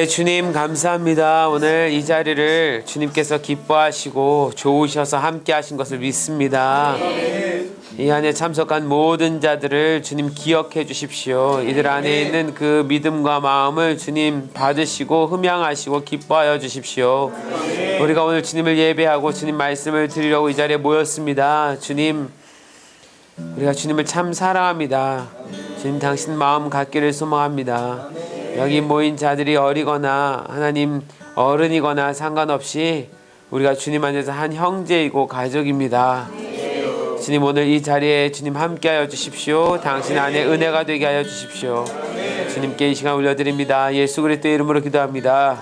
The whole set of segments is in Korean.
주님 감사합니다. 오늘 이 자리를 주님께서 기뻐하시고 좋으셔서 함께 하신 것을 믿습니다. 이 안에 참석한 모든 자들을 주님 기억해 주십시오. 이들 안에 있는 그 믿음과 마음을 주님 받으시고 흠양하시고 기뻐하여 주십시오. 우리가 오늘 주님을 예배하고 주님 말씀을 드리려고 이 자리에 모였습니다. 주님, 우리가 주님을 참 사랑합니다. 주님 당신 마음 갖기를 소망합니다. 여기 모인 자들이 어리거나 하나님 어른이거나 상관없이 우리가 주님 안에서 한 형제이고 가족입니다. 주님, 오늘 이 자리에 주님 함께하여 주십시오. 당신 안에 은혜가 되게 하여 주십시오. 주님께 이 시간 올려드립니다. 예수 그리스도의 이름으로 기도합니다.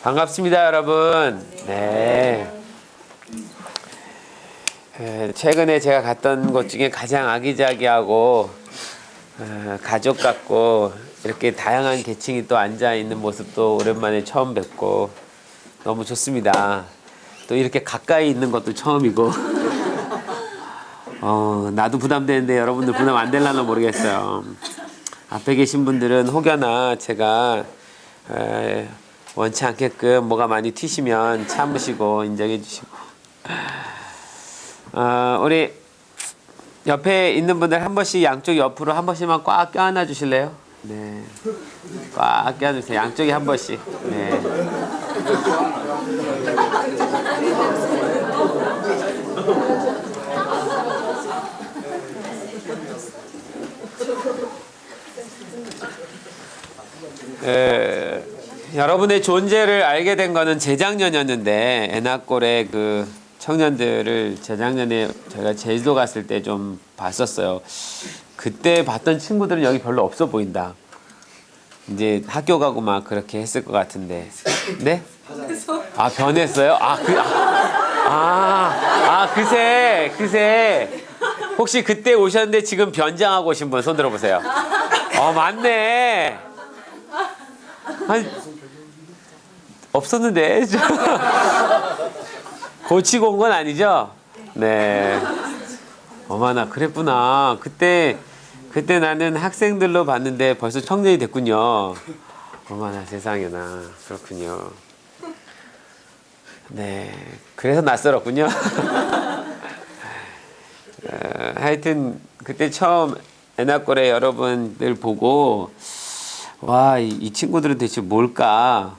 반갑습니다, 여러분. 네. 최근에 제가 갔던 곳 중에 가장 아기자기하고 가족 같고 이렇게 다양한 계층이 또 앉아있는 모습도 오랜만에 처음 뵙고 너무 좋습니다. 또 이렇게 가까이 있는 것도 처음이고 나도 부담되는데 여러분들 부담 안 될라나 모르겠어요. 앞에 계신 분들은 혹여나 제가 원치 않게끔 뭐가 많이 튀시면 참으시고 인정해 주시고 우리 옆에 있는 분들 한 번씩 양쪽 옆으로 한 번씩만 꽉 껴안아 주실래요? 네, 꽉 껴안으세요. 양쪽에 한 번씩. 네. 여러분의 존재를 알게 된 거는 재작년이었는데 애나골의 그 청년들을 재작년에 저희가 제주도 갔을 때 좀 봤었어요. 그때 봤던 친구들은 여기 별로 없어 보인다. 이제 학교 가고 막 그렇게 했을 것 같은데. 네? 아, 변했어요? 그새. 혹시 그때 오셨는데 지금 변장하고 오신 분 손 들어보세요. 맞네. 아니, 없었는데. 고치고 온 건 아니죠? 네. 어머나, 그랬구나. 그때 나는 학생들로 봤는데 벌써 청년이 됐군요. 어머나, 세상에나. 그렇군요. 네. 그래서 낯설었군요. 하여튼, 그때 처음 애나골에 여러분들 보고, 와, 이 친구들은 대체 뭘까?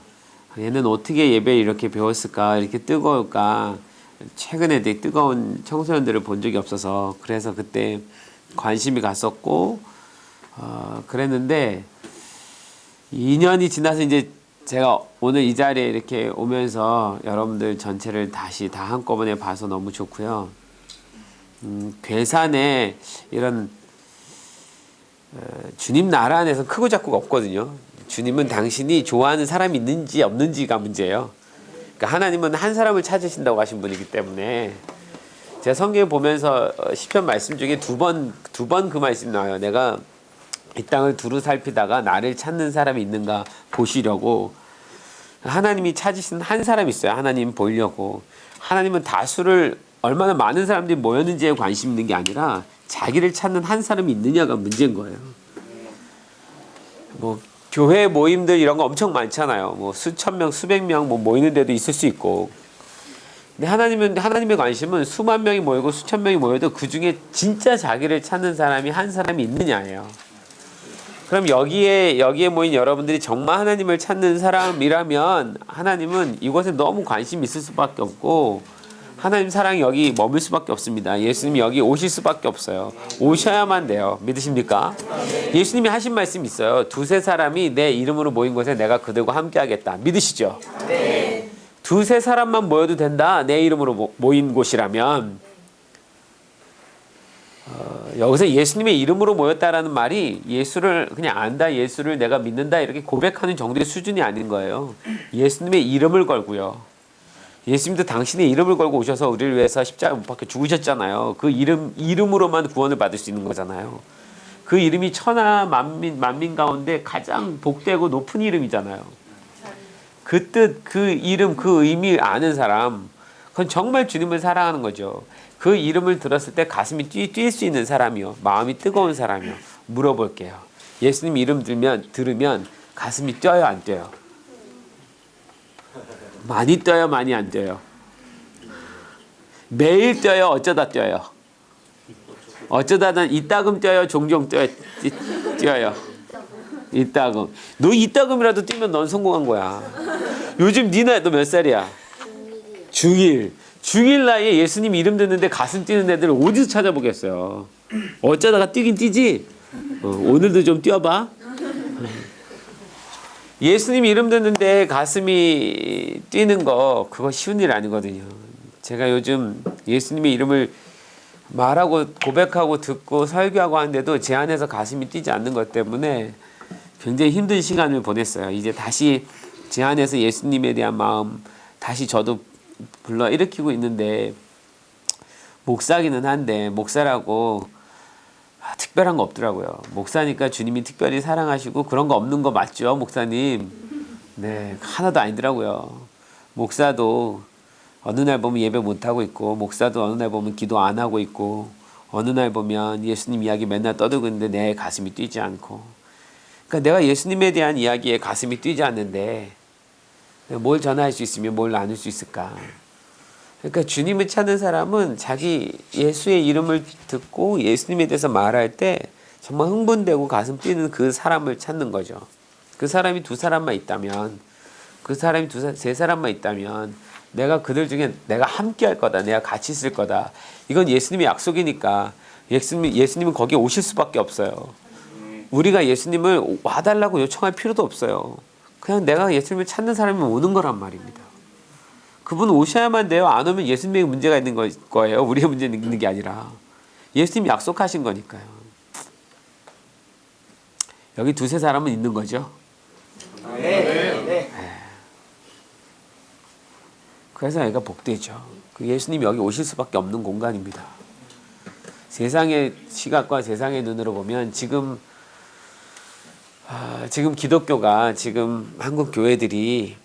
얘는 어떻게 예배를 이렇게 배웠을까? 이렇게 뜨거울까? 최근에 되게 뜨거운 청소년들을 본 적이 없어서 그래서 그때 관심이 갔었고 그랬는데 2년이 지나서 이제 제가 오늘 이 자리에 이렇게 오면서 여러분들 전체를 다시 다 한꺼번에 봐서 너무 좋고요. 괴산에 이런 주님 나라 안에서 크고 작고가 없거든요. 주님은 당신이 좋아하는 사람이 있는지 없는지가 문제예요. 그러니까 하나님은 한 사람을 찾으신다고 하신 분이기 때문에 제가 성경에 보면서 시편 말씀 중에 두 번 그 말씀 나와요. 내가 이 땅을 두루 살피다가 나를 찾는 사람이 있는가 보시려고. 하나님이 찾으신 한 사람이 있어요. 하나님 보려고. 하나님은 다수를 얼마나 많은 사람들이 모였는지에 관심 있는 게 아니라 자기를 찾는 한 사람이 있느냐가 문제인 거예요. 뭐 교회 모임들 이런 거 엄청 많잖아요. 뭐 수천 명, 수백 명 뭐 모이는 데도 있을 수 있고. 근데 하나님의 관심은 수만 명이 모이고 수천 명이 모여도 그 중에 진짜 자기를 찾는 사람이 한 사람이 있느냐예요. 그럼 여기에 모인 여러분들이 정말 하나님을 찾는 사람이라면 하나님은 이곳에 너무 관심이 있을 수밖에 없고 하나님 사랑이 여기 머물 수밖에 없습니다. 예수님이 여기 오실 수밖에 없어요. 오셔야만 돼요. 믿으십니까? 예수님이 하신 말씀이 있어요. 두세 사람이 내 이름으로 모인 곳에 내가 그들과 함께 하겠다. 믿으시죠? 네. 두세 사람만 모여도 된다. 내 이름으로 모인 곳이라면 여기서 예수님의 이름으로 모였다라는 말이 예수를 그냥 안다, 예수를 내가 믿는다 이렇게 고백하는 정도의 수준이 아닌 거예요. 예수님의 이름을 걸고요. 예수님도 당신의 이름을 걸고 오셔서 우리를 위해서 십자가 못 박혀 죽으셨잖아요. 그 이름으로만 구원을 받을 수 있는 거잖아요. 그 이름이 천하 만민 가운데 가장 복되고 높은 이름이잖아요. 그 뜻, 그 이름, 그 의미 아는 사람, 그건 정말 주님을 사랑하는 거죠. 그 이름을 들었을 때 가슴이 뛸 수 있는 사람이요, 마음이 뜨거운 사람이요. 물어볼게요. 예수님 이름 들으면 가슴이 뛰어요, 안 뛰어요? 많이 뛰어요, 많이 안 뛰어요? 매일 뛰어요, 어쩌다 뛰어요? 어쩌다는 이따금 뛰어요, 종종 뛰어요? 이따금. 너 이따금이라도 뛰면 넌 성공한 거야. 요즘 니 나이 너 몇 살이야? 중1. 중1 나이에 예수님 이름 듣는데 가슴 뛰는 애들 어디서 찾아보겠어요? 어쩌다가 뛰긴 뛰지? 오늘도 좀 뛰어봐. 예수님 이름 듣는데 가슴이 뛰는 거 그거 쉬운 일 아니거든요. 제가 요즘 예수님의 이름을 말하고 고백하고 듣고 설교하고 하는데도 제 안에서 가슴이 뛰지 않는 것 때문에 굉장히 힘든 시간을 보냈어요. 이제 다시 제 안에서 예수님에 대한 마음 다시 저도 불러일으키고 있는데 목사기는 한데 목사라고 특별한 거 없더라고요. 목사니까 주님이 특별히 사랑하시고 그런 거 없는 거 맞죠, 목사님? 네, 하나도 아니더라고요. 목사도 어느 날 보면 예배 못하고 있고 목사도 어느 날 보면 기도 안 하고 있고 어느 날 보면 예수님 이야기 맨날 떠들고 있는데 내 가슴이 뛰지 않고 그러니까 내가 예수님에 대한 이야기에 가슴이 뛰지 않는데 뭘 전할 수 있으며 뭘 나눌 수 있을까? 그러니까 주님을 찾는 사람은 자기 예수의 이름을 듣고 예수님에 대해서 말할 때 정말 흥분되고 가슴 뛰는 그 사람을 찾는 거죠. 그 사람이 두 사람만 있다면 그 사람이 세 사람만 있다면 내가 그들 중에 내가 함께 할 거다. 내가 같이 있을 거다. 이건 예수님의 약속이니까 예수님은 거기에 오실 수밖에 없어요. 우리가 예수님을 와달라고 요청할 필요도 없어요. 그냥 내가 예수님을 찾는 사람이 오는 거란 말입니다. 그분 오셔야만 돼요. 안 오면 예수님의 문제가 있는 거예요. 우리의 문제는 있는 게 아니라. 예수님이 약속하신 거니까요. 여기 두세 사람은 있는 거죠. 네. 그래서 애가 복되죠. 그 예수님이 여기 오실 수밖에 없는 공간입니다. 세상의 시각과 세상의 눈으로 보면 지금 기독교가 지금 한국 교회들이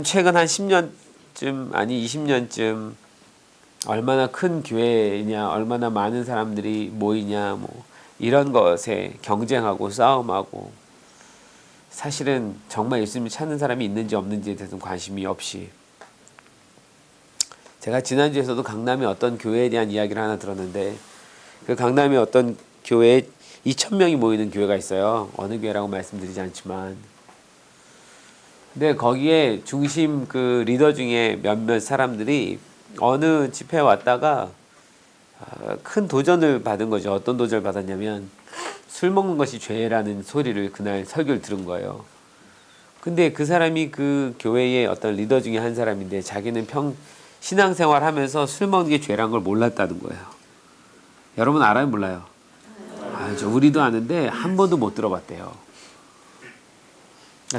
최근 한 10년쯤 아니 20년쯤 얼마나 큰 교회냐 얼마나 많은 사람들이 모이냐 뭐 이런 것에 경쟁하고 싸움하고 사실은 정말 예수님을 찾는 사람이 있는지 없는지에 대해서는 관심이 없이 제가 지난주에서도 강남의 어떤 교회에 대한 이야기를 하나 들었는데 그 강남의 어떤 교회에 2,000명이 모이는 교회가 있어요. 어느 교회라고 말씀드리지 않지만 근데 거기에 중심 그 리더 중에 몇몇 사람들이 어느 집회에 왔다가 큰 도전을 받은 거죠. 어떤 도전을 받았냐면 술 먹는 것이 죄라는 소리를 그날 설교를 들은 거예요. 근데 그 사람이 그 교회의 어떤 리더 중에 한 사람인데 자기는 신앙생활 하면서 술 먹는 게 죄란 걸 몰랐다는 거예요. 여러분 알아요? 몰라요? 알죠. 우리도 아는데 한 번도 못 들어봤대요.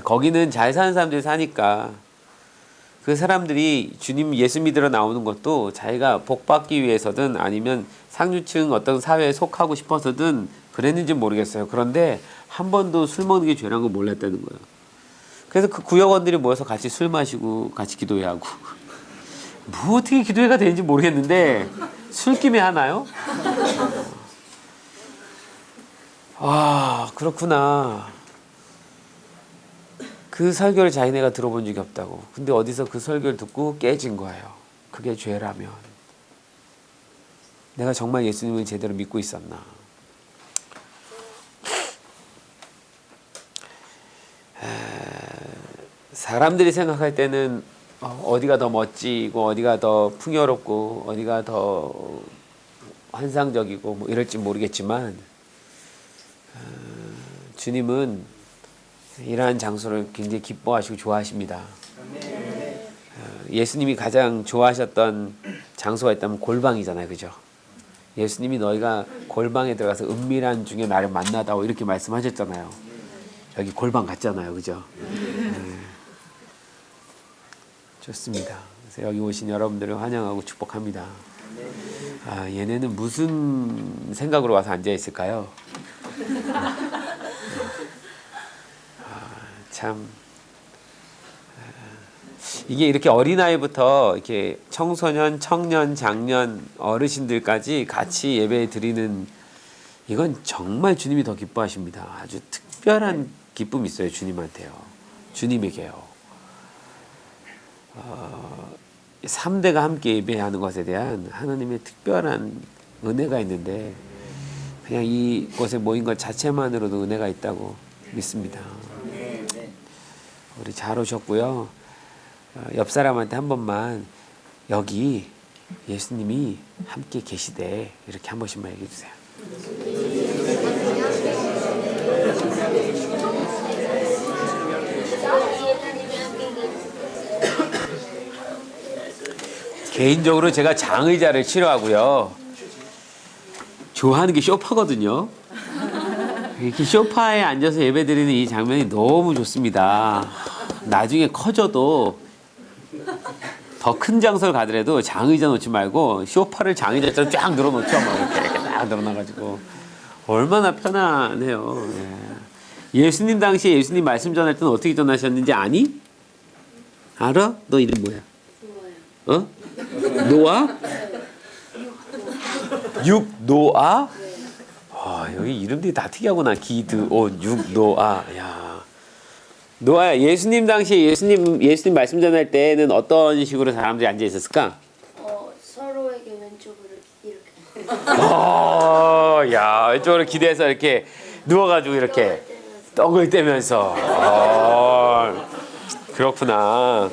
거기는 잘 사는 사람들이 사니까 그 사람들이 주님 예수 믿으러 나오는 것도 자기가 복 받기 위해서든 아니면 상류층 어떤 사회에 속하고 싶어서든 그랬는지 모르겠어요. 그런데 한 번도 술 먹는 게 죄란 걸 몰랐다는 거예요. 그래서 그 구역원들이 모여서 같이 술 마시고 같이 기도회 하고 뭐 어떻게 기도회가 되는지 모르겠는데 술김에 하나요? 아 그렇구나. 그 설교를 자기네가 들어본 적이 없다고. 근데 어디서 그 설교를 듣고 깨진 거예요. 그게 죄라면. 내가 정말 예수님을 제대로 믿고 있었나. 사람들이 생각할 때는 어디가 더 멋지고 어디가 더 풍요롭고 어디가 더 환상적이고 뭐 이럴지 모르겠지만 주님은 이러한 장소를 굉장히 기뻐하시고 좋아하십니다. 예수님이 가장 좋아하셨던 장소가 있다면 골방이잖아요. 그죠? 예수님이 너희가 골방에 들어가서 은밀한 중에 나를 만나다오 이렇게 말씀하셨잖아요. 여기 골방 같잖아요. 그죠? 좋습니다. 그래서 여기 오신 여러분들을 환영하고 축복합니다. 아, 얘네는 무슨 생각으로 와서 앉아 있을까요? 참 이게 이렇게 어린아이부터 이렇게 청소년, 청년, 장년, 어르신들까지 같이 예배 드리는 이건 정말 주님이 더 기뻐하십니다. 아주 특별한 기쁨이 있어요. 주님한테요. 주님에게요. 3대가 함께 예배하는 것에 대한 하나님의 특별한 은혜가 있는데 그냥 이곳에 모인 것 자체만으로도 은혜가 있다고 믿습니다. 우리 잘 오셨고요. 옆 사람한테 한 번만 여기 예수님이 함께 계시대 이렇게 한 번씩만 얘기해 주세요. 개인적으로 제가 장의자를 치료하고요. 좋아하는 게 쇼파거든요. 이렇게 쇼파에 앉아서 예배드리는 이 장면이 너무 좋습니다. 나중에 커져도 더 큰 장소를 가더라도 장의자 놓지 말고 쇼파를 장의자처럼 쫙 늘어놓죠. 이렇게 딱 늘어놔가지고 얼마나 편안해요. 예수님 당시에 예수님 말씀 전할 때는 어떻게 전하셨는지 아니? 알아? 너 이름 뭐야? 어? 노아? 육노아? 여기 이름들이 다 특이하구나. 기드온, 육노아. 야. 노아야, 예수님 당시에 예수님 말씀 전할 때는 어떤 식으로 사람들이 앉아 있었을까? 서로에게 왼쪽으로 이렇게. 야, 왼쪽으로 기대서 이렇게 누워가지고 이렇게 떡을 떼면서. 그렇구나.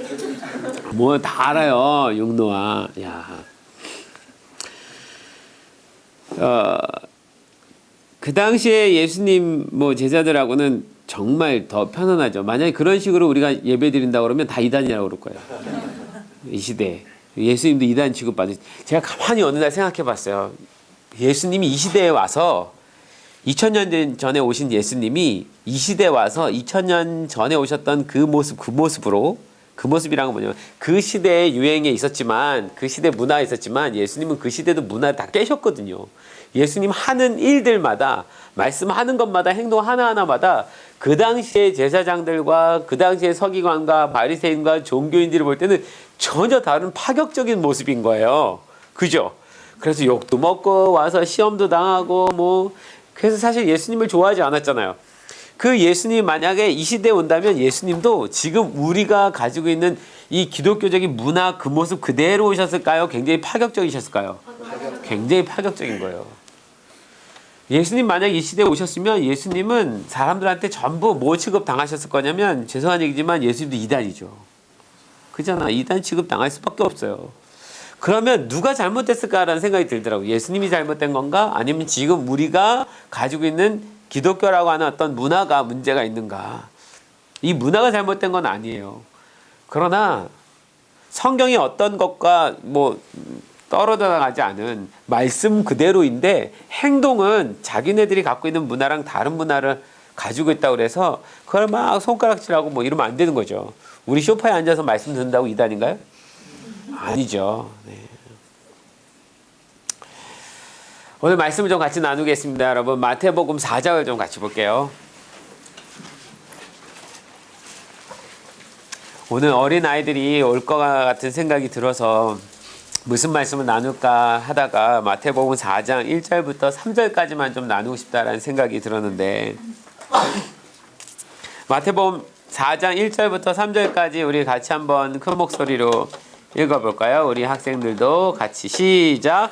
뭐 다 알아요, 육노아. 야. 그 당시에 예수님 뭐 제자들하고는 정말 더 편안하죠. 만약에 그런 식으로 우리가 예배 드린다고 그러면 다 이단이라고 그럴 거예요. 이 시대에. 예수님도 이단 취급받으시. 제가 가만히 어느 날 생각해 봤어요. 예수님이 이 시대에 와서 2000년 전에 오신 예수님이 이 시대에 와서 2000년 전에 오셨던 그 모습으로 그 모습이란 건 뭐냐면 그 시대의 유행에 있었지만 그 시대 문화에 있었지만 예수님은 그 시대도 문화를 다 깨셨거든요. 예수님 하는 일들마다 말씀하는 것마다 행동 하나하나마다 그 당시의 제사장들과 그 당시의 서기관과 바리새인과 종교인들이 볼 때는 전혀 다른 파격적인 모습인 거예요. 그죠? 그래서 욕도 먹고 와서 시험도 당하고 뭐 그래서 사실 예수님을 좋아하지 않았잖아요. 그 예수님이 만약에 이 시대에 온다면 예수님도 지금 우리가 가지고 있는 이 기독교적인 문화 그 모습 그대로 오셨을까요? 굉장히 파격적이셨을까요? 굉장히 파격적인 거예요. 예수님 만약 이 시대에 오셨으면 예수님은 사람들한테 전부 뭐 취급 당하셨을 거냐면 죄송한 얘기지만 예수님도 이단이죠. 그잖아. 이단 취급 당할 수밖에 없어요. 그러면 누가 잘못됐을까라는 생각이 들더라고요. 예수님이 잘못된 건가? 아니면 지금 우리가 가지고 있는 기독교라고 하는 어떤 문화가 문제가 있는가? 이 문화가 잘못된 건 아니에요. 그러나 성경이 어떤 것과 뭐 떨어져 나가지 않은 말씀 그대로인데 행동은 자기네들이 갖고 있는 문화랑 다른 문화를 가지고 있다고 그래서 그걸 막 손가락질하고 뭐 이러면 안 되는 거죠. 우리 소파에 앉아서 말씀 듣는다고 이단인가요? 아니죠. 네. 오늘 말씀을 좀 같이 나누겠습니다. 여러분 마태복음 4장을 좀 같이 볼게요. 오늘 어린아이들이 올 것 같은 생각이 들어서 무슨 말씀을 나눌까 하다가 마태복음 4장 1절부터 3절까지만 좀 나누고 싶다라는 생각이 들었는데 마태복음 4장 1절부터 3절까지 우리 같이 한번 큰 목소리로 읽어볼까요? 우리 학생들도 같이 시작!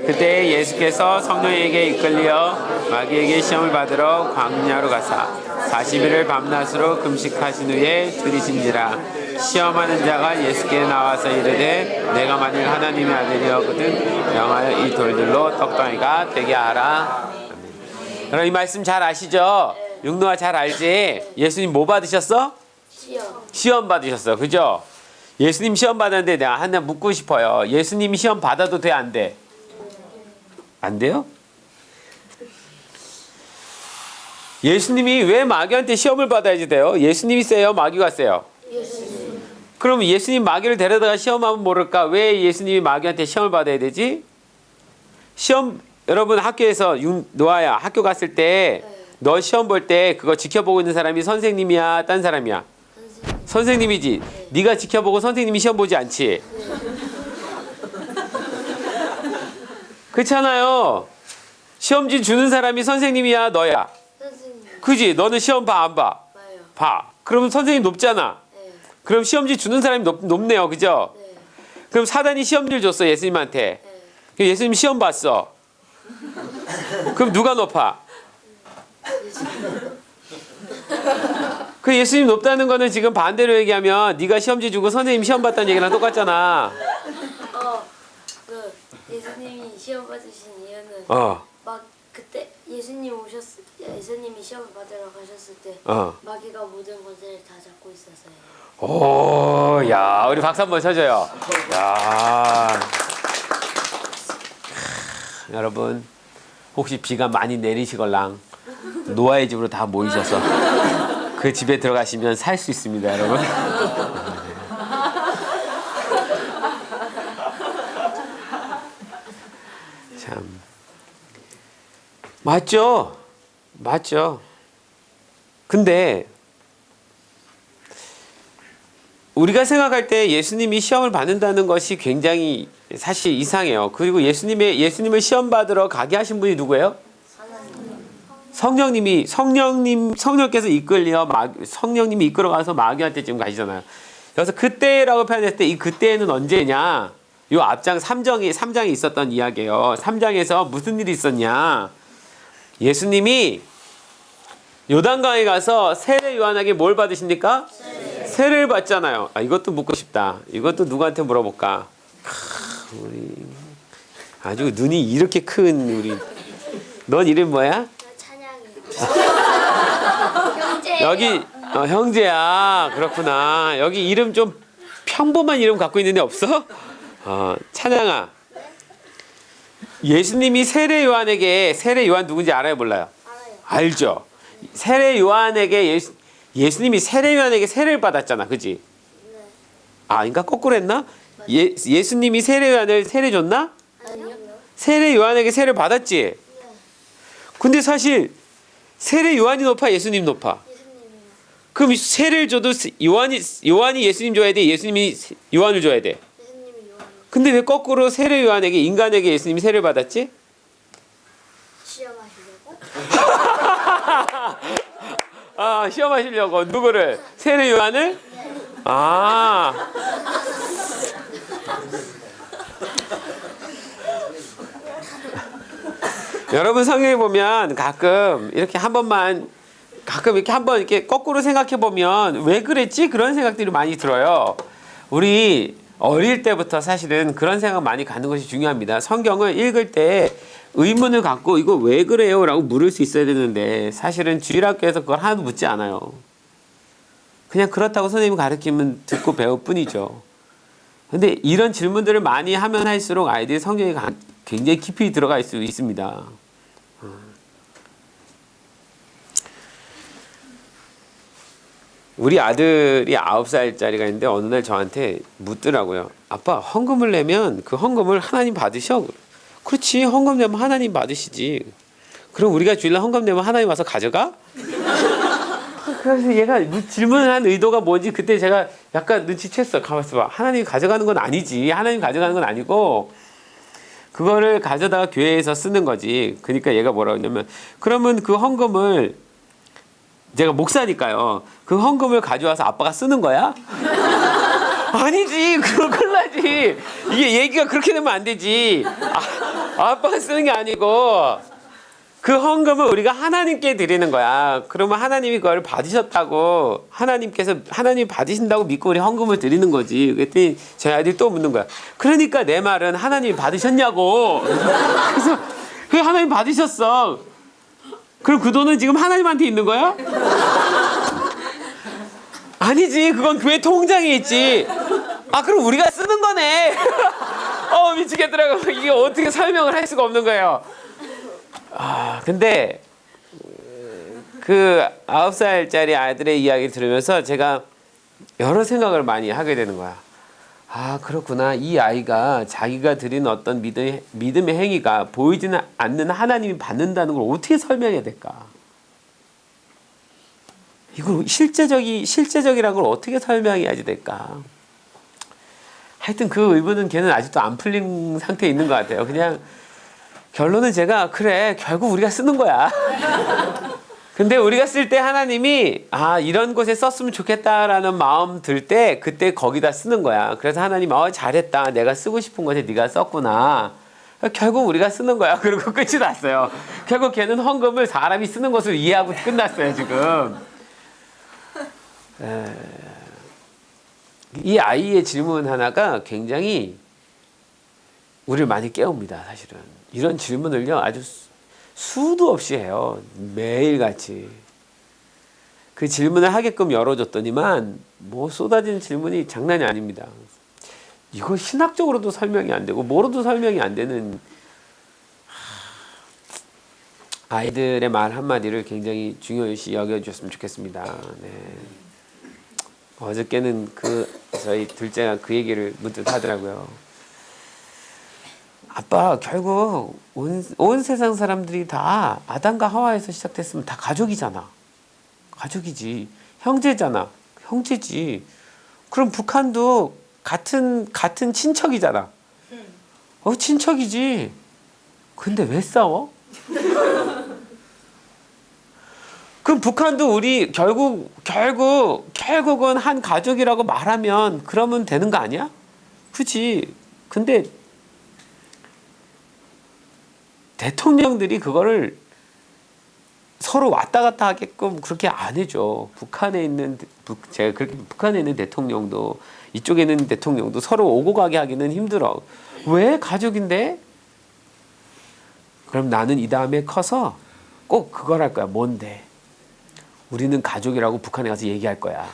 그때 예수께서 성령에게 이끌려 마귀에게 시험을 받으러 광야로 가사 40일을 밤낮으로 금식하신 후에 들이신지라 시험하는 자가 예수께 나와서 이르되 내가 만일 하나님의 아들이었거든 명하여 이 돌들로 떡덩이가 되게 하라. 여러분 이 말씀 잘 아시죠? 육노아 잘 알지? 예수님 뭐 받으셨어? 시험 받으셨어. 그죠? 예수님 시험 받았는데 내가 하나 묻고 싶어요. 예수님이 시험 받아도 돼? 안 돼? 안 돼요? 예수님이 왜 마귀한테 시험을 받아야지 돼요? 예수님이 세요? 마귀가 세요? 그럼 예수님 마귀를 데려다가 시험하면 모를까? 왜 예수님이 마귀한테 시험을 받아야 되지? 시험 여러분 학교에서 노아야 학교 갔을 때 너 시험 볼 때 그거 지켜보고 있는 사람이 선생님이야? 딴 사람이야? 선생님이지. 네가 지켜보고 선생님이 시험 보지 않지. 그렇잖아요. 시험지 주는 사람이 선생님이야, 너야. 선생님. 그지? 너는 시험 봐, 안 봐? 봐요. 봐. 그러면 선생님 높잖아. 네. 그럼 시험지 주는 사람이 높네요, 그죠? 네. 그럼 사단이 시험지를 줬어, 예수님한테. 네. 그럼 예수님 시험 봤어. 그럼 누가 높아? 그 예수님 높다는 거는 지금 반대로 얘기하면 네가 시험지 주고 선생님 시험 봤다는 얘기랑 똑같잖아. 그 예수님이 시험 받으신 이유는 어, 막 그때 예수님이 시험을 받으러 가셨을 때 어. 마귀가 모든 권세를 다 잡고 있었어요. 오, 야, 우리 박수 한번 쳐줘요. 야, 여러분 혹시 비가 많이 내리시걸랑 노아의 집으로 다 모이셔서 그 집에 들어가시면 살 수 있습니다, 여러분. 참 맞죠, 맞죠. 근데 우리가 생각할 때 예수님이 시험을 받는다는 것이 굉장히 사실 이상해요. 그리고 예수님을 시험 받으러 가게 하신 분이 누구예요? 성령께서 성령님이 이끌어가서 마귀한테 지금 가시잖아요. 그래서 그때라고 표현했을 때 이 그때는 언제냐? 요 앞장 3장에 있었던 이야기예요. 3장에서 무슨 일이 있었냐? 예수님이 요단강에 가서 세례 요한에게 뭘 받으십니까? 세례를 받잖아요. 아, 이것도 묻고 싶다. 이것도 누구한테 물어볼까? 우리 아주 눈이 이렇게 큰 우리. 넌 이름 뭐야? 찬양이. 형제. 여기 형제야. 그렇구나. 여기 이름 좀 평범한 이름 갖고 있는 애 없어? 찬양아. 예수님이 세례 요한 누군지 알아요, 몰라요? 알아요. 알죠. 세례 요한에게 예수님이 세례 요한에게 세례를 받았잖아, 그지? 네. 그러니까 거꾸로 했나? 예수님이 세례 요한을 세례 줬나? 아니요. 세례 요한에게 세례를 받았지. 네. 근데 사실 세례 요한이 높아, 예수님 높아? 예수님이요. 그럼 세례를 줘도 요한이 예수님 줘야 돼, 예수님이 요한을 줘야 돼. 예수님이 요한이요. 근데 왜 거꾸로 세례 요한에게 인간에게 예수님이 세례를 받았지? 시험하시려고? 시험하시려고 누구를? 세례 요한을? 여러분 성경에 보면 가끔 이렇게 한번 이렇게 거꾸로 생각해 보면 왜 그랬지? 그런 생각들이 많이 들어요. 우리 어릴 때부터 사실은 그런 생각 많이 갖는 것이 중요합니다. 성경을 읽을 때 의문을 갖고 이거 왜 그래요? 라고 물을 수 있어야 되는데 사실은 주일학교에서 그걸 하나도 묻지 않아요. 그냥 그렇다고 선생님이 가르치면 듣고 배울 뿐이죠. 근데 이런 질문들을 많이 하면 할수록 아이들이 성경에 굉장히 깊이 들어갈 수 있습니다. 우리 아들이 9살짜리가 있는데 어느 날 저한테 묻더라고요. 아빠, 헌금을 내면 그 헌금을 하나님 받으셔? 그렇지, 헌금 내면 하나님 받으시지. 그럼 우리가 주일날 헌금 내면 하나님 와서 가져가? 그래서 얘가 질문을 한 의도가 뭔지 그때 제가 약간 눈치챘어. 가만있어 봐. 하나님이 가져가는 건 아니지. 하나님 가져가는 건 아니고 그거를 가져다가 교회에서 쓰는 거지. 그러니까 얘가 뭐라고 했냐면 그러면 그 헌금을 제가 목사니까요. 그 헌금을 가져와서 아빠가 쓰는 거야? 아니지. 그럼 큰일 나지. 이게 얘기가 그렇게 되면 안 되지. 아빠가 쓰는 게 아니고 그 헌금을 우리가 하나님께 드리는 거야. 그러면 하나님이 그걸 받으셨다고 하나님이 받으신다고 믿고 우리 헌금을 드리는 거지. 그랬더니 저희 아들이 또 묻는 거야. 그러니까 내 말은 하나님이 받으셨냐고. 그래서 그 하나님 받으셨어. 그럼 그 돈은 지금 하나님한테 있는 거야? 아니지. 그건 교회 통장에 있지. 그럼 우리가 쓰는 거네. 미치겠더라고. 이게 어떻게 설명을 할 수가 없는 거예요. 근데 그 9살짜리 아들의 이야기를 들으면서 제가 여러 생각을 많이 하게 되는 거야. 그렇구나. 이 아이가 자기가 드리는 어떤 믿음의 행위가 보이지는 않는 하나님이 받는다는 걸 어떻게 설명해야 될까? 이걸 실제적이라는 걸 어떻게 설명해야지 될까? 하여튼 그 의문은 걔는 아직도 안 풀린 상태에 있는 것 같아요. 그냥 결론은 제가 그래 결국 우리가 쓰는 거야. 근데 우리가 쓸 때 하나님이 이런 곳에 썼으면 좋겠다라는 마음 들 때 그때 거기다 쓰는 거야. 그래서 하나님 잘했다. 내가 쓰고 싶은 곳에 네가 썼구나. 결국 우리가 쓰는 거야. 그리고 끝이 났어요. 결국 걔는 헌금을 사람이 쓰는 것으로 이해하고 끝났어요 지금. 이 아이의 질문 하나가 굉장히 우리를 많이 깨웁니다. 사실은 이런 질문을요 아주 수도 없이 해요. 매일같이. 그 질문을 하게끔 열어줬더니만 뭐 쏟아지는 질문이 장난이 아닙니다. 이거 신학적으로도 설명이 안 되고 뭐로도 설명이 안 되는 아이들의 말 한마디를 굉장히 중요시 여겨주셨으면 좋겠습니다. 네. 어저께는 저희 둘째가 그 얘기를 문득 하더라고요. 아빠 결국 온 세상 사람들이 다 아담과 하와에서 시작됐으면 다 가족이잖아. 가족이지. 형제잖아. 형제지. 그럼 북한도 같은 친척이잖아. 친척이지. 근데 왜 싸워? 그럼 북한도 우리 결국은 한 가족이라고 말하면 그러면 되는 거 아니야? 그치? 근데 대통령들이 그거를 서로 왔다 갔다 하게끔 그렇게 안 해줘. 제가 그렇게 북한에 있는 대통령도 이쪽에 있는 대통령도 서로 오고 가게 하기는 힘들어. 왜 가족인데? 그럼 나는 이 다음에 커서 꼭 그걸 할 거야. 뭔데? 우리는 가족이라고 북한에 가서 얘기할 거야.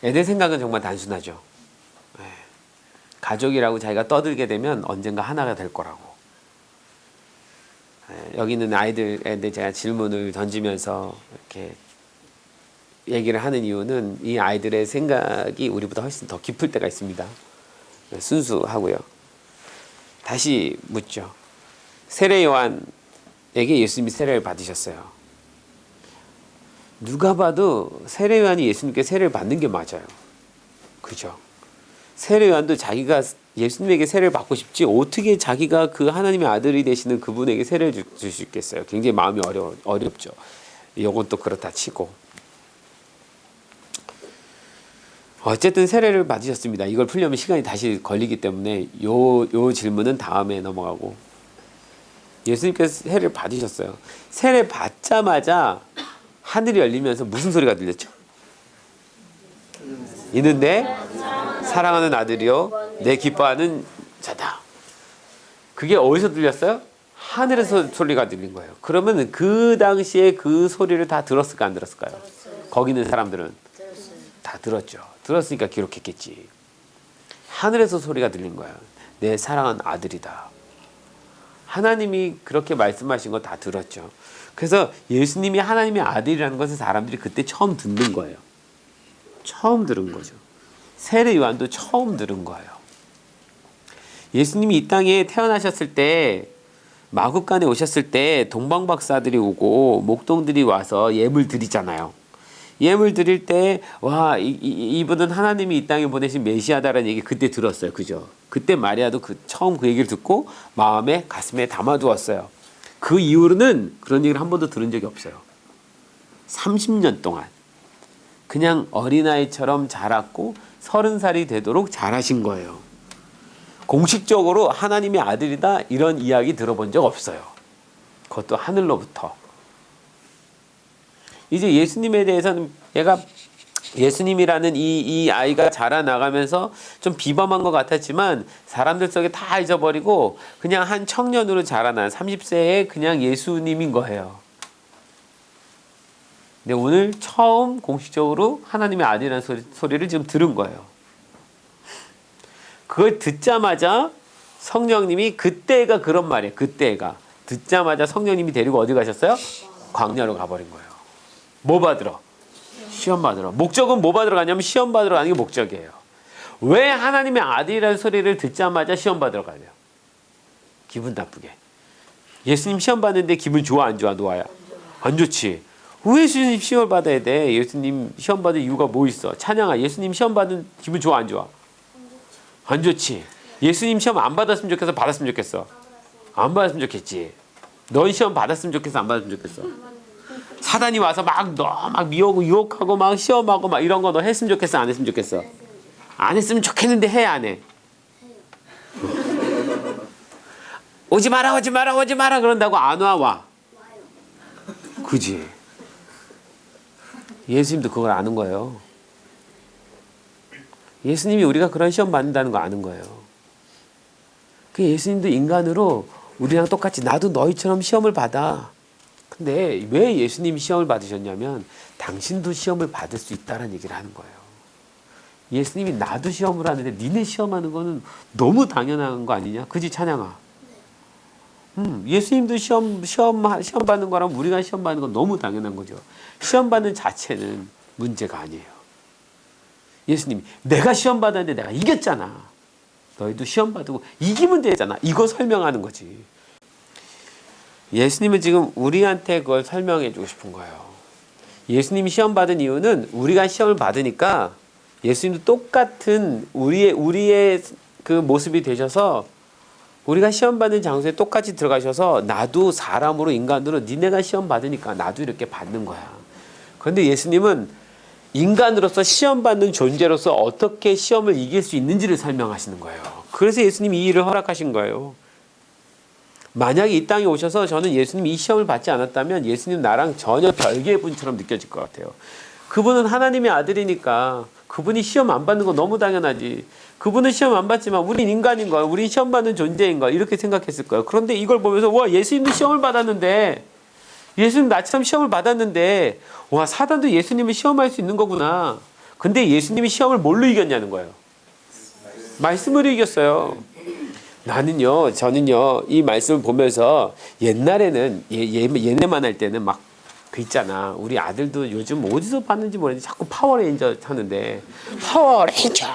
애들 생각은 정말 단순하죠. 가족이라고 자기가 떠들게 되면 언젠가 하나가 될 거라고. 여기 있는 아이들한테 제가 질문을 던지면서 이렇게 얘기를 하는 이유는 이 아이들의 생각이 우리보다 훨씬 더 깊을 때가 있습니다. 순수하고요. 다시 묻죠. 세례 요한에게 예수님이 세례를 받으셨어요. 누가 봐도 세례 요한이 예수님께 세례를 받는 게 맞아요. 그죠? 세례 요한도 자기가 예수님에게 세례를 받고 싶지 어떻게 자기가 그 하나님의 아들이 되시는 그분에게 세례를 줄 수 있겠어요. 굉장히 마음이 어렵죠. 이건 또 그렇다 치고. 어쨌든 세례를 받으셨습니다. 이걸 풀려면 시간이 다시 걸리기 때문에 요 질문은 다음에 넘어가고. 예수님께서 세례를 받으셨어요. 세례 받자마자 하늘이 열리면서 무슨 소리가 들렸죠? 이는 내 사랑하는 아들이요 내 기뻐하는 자다. 그게 어디서 들렸어요? 하늘에서 소리가 들린 거예요. 그러면 그 당시에 그 소리를 다 들었을까 안 들었을까요? 거기 있는 사람들은 다 들었죠. 들었으니까 기록했겠지. 하늘에서 소리가 들린 거예요. 내 사랑하는 아들이다. 하나님이 그렇게 말씀하신 거 다 들었죠. 그래서 예수님이 하나님의 아들이라는 것을 사람들이 그때 처음 듣는 거예요. 처음 들은 거죠. 세례 요한도 처음 들은 거예요. 예수님이 이 땅에 태어나셨을 때 마국간에 오셨을 때 동방박사들이 오고 목동들이 와서 예물 드리잖아요. 예물 드릴 때 와 이분은 하나님이 이 땅에 보내신 메시아다라는 얘기 그때 들었어요. 그죠? 그때 마리아도 처음 그 얘기를 듣고 마음에 가슴에 담아두었어요. 그 이후로는 그런 얘기를 한 번도 들은 적이 없어요. 30년 동안 그냥 어린아이처럼 자랐고 30살이 되도록 자라신 거예요. 공식적으로 하나님의 아들이다 이런 이야기 들어본 적 없어요. 그것도 하늘로부터. 이제 예수님에 대해서는 얘가 예수님이라는 이 아이가 자라나가면서 좀 비범한 것 같았지만 사람들 속에 다 잊어버리고 그냥 한 청년으로 자라난 30세에 그냥 예수님인 거예요. 근데 오늘 처음 공식적으로 하나님의 아들이라는 소리를 지금 들은 거예요. 그걸 듣자마자 성령님이 그때가 그런 말이에요. 그때가 듣자마자 성령님이 데리고 어디 가셨어요? 광야로 가버린 거예요. 뭐 받으러? 시험 받으러. 목적은 뭐 받으러 가냐면 시험 받으러 가는 게 목적이에요. 왜 하나님의 아들이라는 소리를 듣자마자 시험 받으러 가냐? 기분 나쁘게. 예수님 시험 받는데 기분 좋아 안 좋아 노아야? 안 좋지. 왜 예수님 시험을 받아야 돼? 예수님 시험 받을 이유가 뭐 있어? 찬양아, 예수님 시험 받은 기분 좋아 안 좋아? 안 좋지. 예수님 시험 안 받았으면 좋겠어? 받았으면 좋겠어? 안 받았으면 좋겠지. 넌 시험 받았으면 좋겠어? 안 받았으면 좋겠어? 사단이 와서 막 너 막 유혹하고 막 시험하고 막 이런 거 너 했으면 좋겠어? 안 했으면 좋겠어? 안 했으면 좋겠는데 해 안 해? 오지 마라 오지 마라 오지 마라 그런다고 안 와? 와? 그지? 예수님도 그걸 아는 거예요. 예수님이 우리가 그런 시험 받는다는 거 아는 거예요. 그 예수님도 인간으로 우리랑 똑같이 나도 너희처럼 시험을 받아. 근데 왜 예수님이 시험을 받으셨냐면 당신도 시험을 받을 수 있다는 얘기를 하는 거예요. 예수님이 나도 시험을 하는데 니네 시험하는 거는 너무 당연한 거 아니냐? 그지 찬양아? 예수님도 시험 받는 거랑 우리가 시험 받는 건 너무 당연한 거죠. 시험 받는 자체는 문제가 아니에요. 예수님이 내가 시험 받았는데 내가 이겼잖아. 너희도 시험 받고 이기면 되잖아. 이거 설명하는 거지. 예수님은 지금 우리한테 그걸 설명해 주고 싶은 거예요. 예수님이 시험 받은 이유는 우리가 시험을 받으니까 예수님도 똑같은 우리의 그 모습이 되셔서 우리가 시험 받는 장소에 똑같이 들어가셔서 나도 사람으로 인간으로 니네가 시험 받으니까 나도 이렇게 받는 거야. 그런데 예수님은 인간으로서 시험 받는 존재로서 어떻게 시험을 이길 수 있는지를 설명하시는 거예요. 그래서 예수님이 이 일을 허락하신 거예요. 만약에 이 땅에 오셔서 저는 예수님이 이 시험을 받지 않았다면 예수님 나랑 전혀 별개의 분처럼 느껴질 것 같아요. 그분은 하나님의 아들이니까 그분이 시험 안 받는 거 너무 당연하지. 그분은 시험 안 받지만 우린 인간인 거야. 우린 시험 받는 존재인 거야. 이렇게 생각했을 거예요. 그런데 이걸 보면서 와 예수님도 시험을 받았는데 예수님 나처럼 시험을 받았는데 와 사단도 예수님을 시험할 수 있는 거구나. 근데 예수님이 시험을 뭘로 이겼냐는 거예요. 말씀으로 이겼어요. 저는요 이 말씀을 보면서 옛날에는 얘네만 할 때는 막 그 있잖아. 우리 아들도 요즘 어디서 봤는지 모르겠는데 자꾸 파워레인저 하는데 파워레인저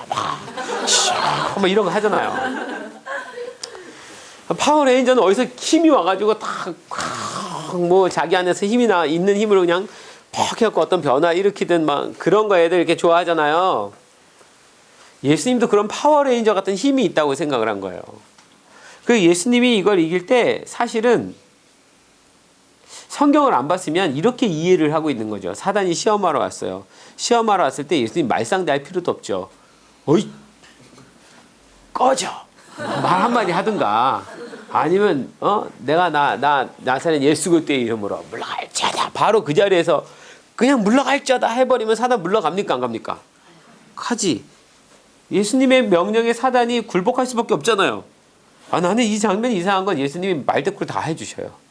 막 이런 거 하잖아요. 파워레인저는 어디서 힘이 와가지고 다 뭐 자기 안에서 힘이 있는 힘으로 그냥 퍽 해갖고 어떤 변화 일으키든 막 그런 거 애들 이렇게 좋아하잖아요. 예수님도 그런 파워레인저 같은 힘이 있다고 생각을 한 거예요. 그 예수님이 이걸 이길 때 사실은 성경을 안 봤으면 이렇게 이해를 하고 있는 거죠. 사단이 시험하러 왔어요. 시험하러 왔을 때 예수님 말상대할 필요도 없죠. 어이 꺼져 말 한마디 하든가 아니면 내가 나사는 예수 그리스도의 이름으로 물러갈지어다 바로 그 자리에서 그냥 물러갈지어다 해버리면 사단 물러갑니까 안 갑니까? 가지. 예수님의 명령에 사단이 굴복할 수밖에 없잖아요. 나는 이 장면이 이상한 건 예수님이 말대꾸를 다 해주셔요.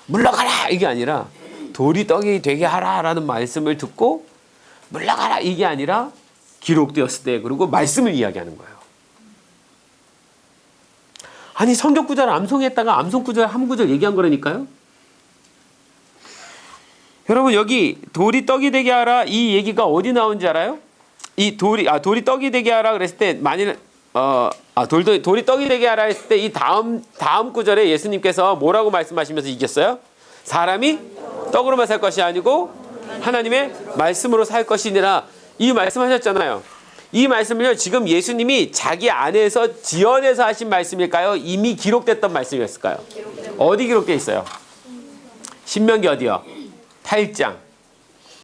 물러가라 이게 아니라 돌이 떡이 되게 하라라는 말씀을 듣고 물러가라 이게 아니라 기록되었을 때 그리고 말씀을 이야기하는 거예요. 아니 성경 구절을 암송했다가 암송 구절 한 구절 얘기한 거라니까요. 여러분 여기 돌이 떡이 되게 하라 이 얘기가 어디 나온지 알아요? 이 돌이 떡이 되게 하라 그랬을 때 만일 돌이 떡이 되게 하라 했을 때 이 다음 구절에 예수님께서 뭐라고 말씀하시면서 이겼어요? 사람이 떡으로만 살 것이 아니고 하나님의 말씀으로 살 것이니라 이 말씀하셨잖아요. 이 말씀을요 지금 예수님이 자기 안에서 지어내서 하신 말씀일까요? 이미 기록됐던 말씀이었을까요? 어디 기록되어 있어요? 신명기 어디요? 8장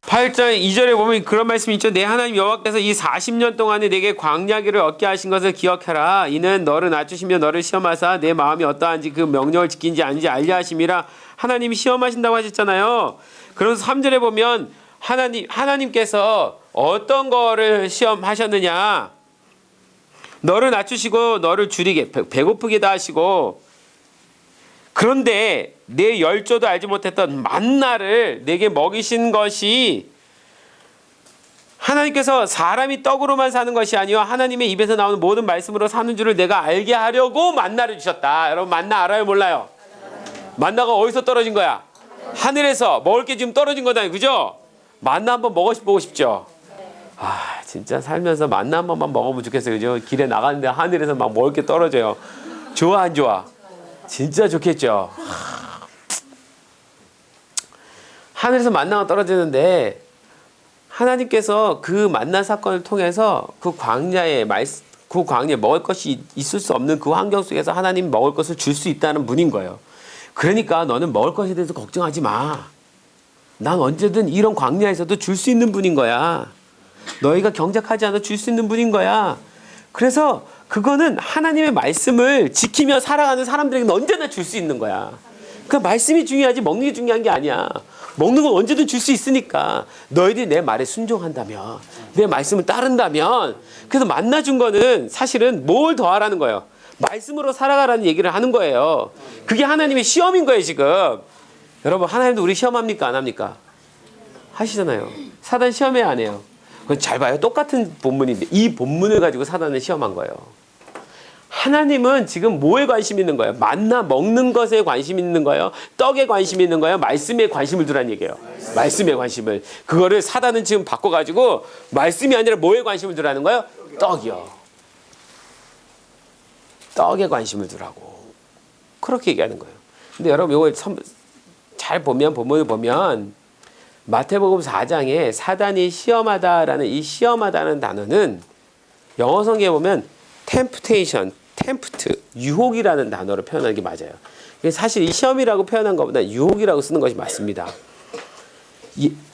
2절에 보면 그런 말씀이 있죠. 내 하나님 여호와께서 이 40년 동안에 내게 광야기를 얻게 하신 것을 기억해라. 이는 너를 낮추시며 너를 시험하사 내 마음이 어떠한지 그 명령을 지킨지 아닌지 알려 하심이라. 하나님이 시험하신다고 하셨잖아요. 그래서 3절에 보면 하나님께서 어떤 거를 시험하셨느냐. 너를 낮추시고 너를 줄이게 배고프게 다 하시고 그런데 내 열조도 알지 못했던 만나를 내게 먹이신 것이 하나님께서 사람이 떡으로만 사는 것이 아니요 하나님의 입에서 나오는 모든 말씀으로 사는 줄을 내가 알게 하려고 만나를 주셨다. 여러분 만나 알아요 몰라요? 만나가 어디서 떨어진 거야? 하늘에서 먹을 게 지금 떨어진 거잖아요. 그죠? 만나 한번 먹어보고 싶죠? 진짜 살면서 만나 한 번만 먹어보면 좋겠어요. 그죠? 길에 나가는데 하늘에서 막 먹을 게 떨어져요. 좋아 안 좋아? 진짜 좋겠죠. 하늘에서 만나가 떨어지는데 하나님께서 그 만나 사건을 통해서 그 광야에 먹을 것이 있을 수 없는 그 환경 속에서 하나님 먹을 것을 줄 수 있다는 분인 거예요. 그러니까 너는 먹을 것에 대해서 걱정하지 마. 난 언제든 이런 광야에서도 줄 수 있는 분인 거야. 너희가 경작하지 않아 줄 수 있는 분인 거야. 그래서 그거는 하나님의 말씀을 지키며 살아가는 사람들에게는 언제나 줄 수 있는 거야. 그 말씀이 중요하지 먹는 게 중요한 게 아니야. 먹는 건 언제든 줄 수 있으니까 너희들이 내 말에 순종한다면, 내 말씀을 따른다면, 그래서 만나준 거는 사실은 뭘 더하라는 거예요. 말씀으로 살아가라는 얘기를 하는 거예요. 그게 하나님의 시험인 거예요 지금. 여러분, 하나님도 우리 시험합니까 안 합니까? 하시잖아요. 사단 시험해야 안 해요? 그건 잘 봐요. 똑같은 본문인데 이 본문을 가지고 사단을 시험한 거예요. 하나님은 지금 뭐에 관심 있는 거예요? 만나 먹는 것에 관심 있는 거예요? 떡에 관심 있는 거예요? 말씀에 관심을 두라는 얘기예요. 말씀에 관심을. 그거를 사단은 지금 바꿔가지고 말씀이 아니라 뭐에 관심을 두라는 거예요? 떡이요. 떡에 관심을 두라고. 그렇게 얘기하는 거예요. 근데 여러분 이걸 잘 보면 본문을 보면 마태복음 4장에 사단이 시험하다라는 이 시험하다는 단어는 영어 성경에 보면 temptation, tempt, 유혹이라는 단어로 표현하는 게 맞아요. 사실 이 시험이라고 표현한 것보다 유혹이라고 쓰는 것이 맞습니다.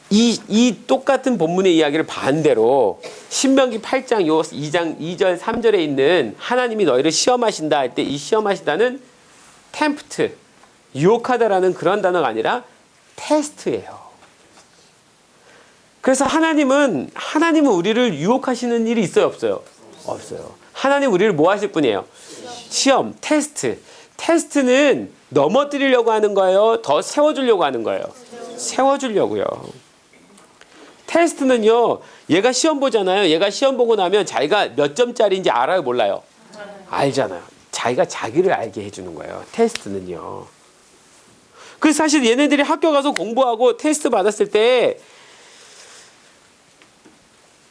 이 똑같은 본문의 이야기를 반대로 신명기 8장 2장 2절 3절에 있는 하나님이 너희를 시험하신다 할 때 이 시험하신다는 tempt, 유혹하다라는 그런 단어가 아니라 테스트예요. 그래서 하나님은 우리를 유혹하시는 일이 있어요, 없어요? 없어요. 하나님 우리를 뭐 하실 분이에요? 시험, 테스트. 테스트는 넘어뜨리려고 하는 거예요? 더 세워주려고 하는 거예요? 세워주려고요. 테스트는요, 얘가 시험 보잖아요. 얘가 시험 보고 나면 자기가 몇 점짜리인지 알아요, 몰라요? 알잖아요. 자기가 자기를 알게 해주는 거예요. 테스트는요. 그래서 사실 얘네들이 학교 가서 공부하고 테스트 받았을 때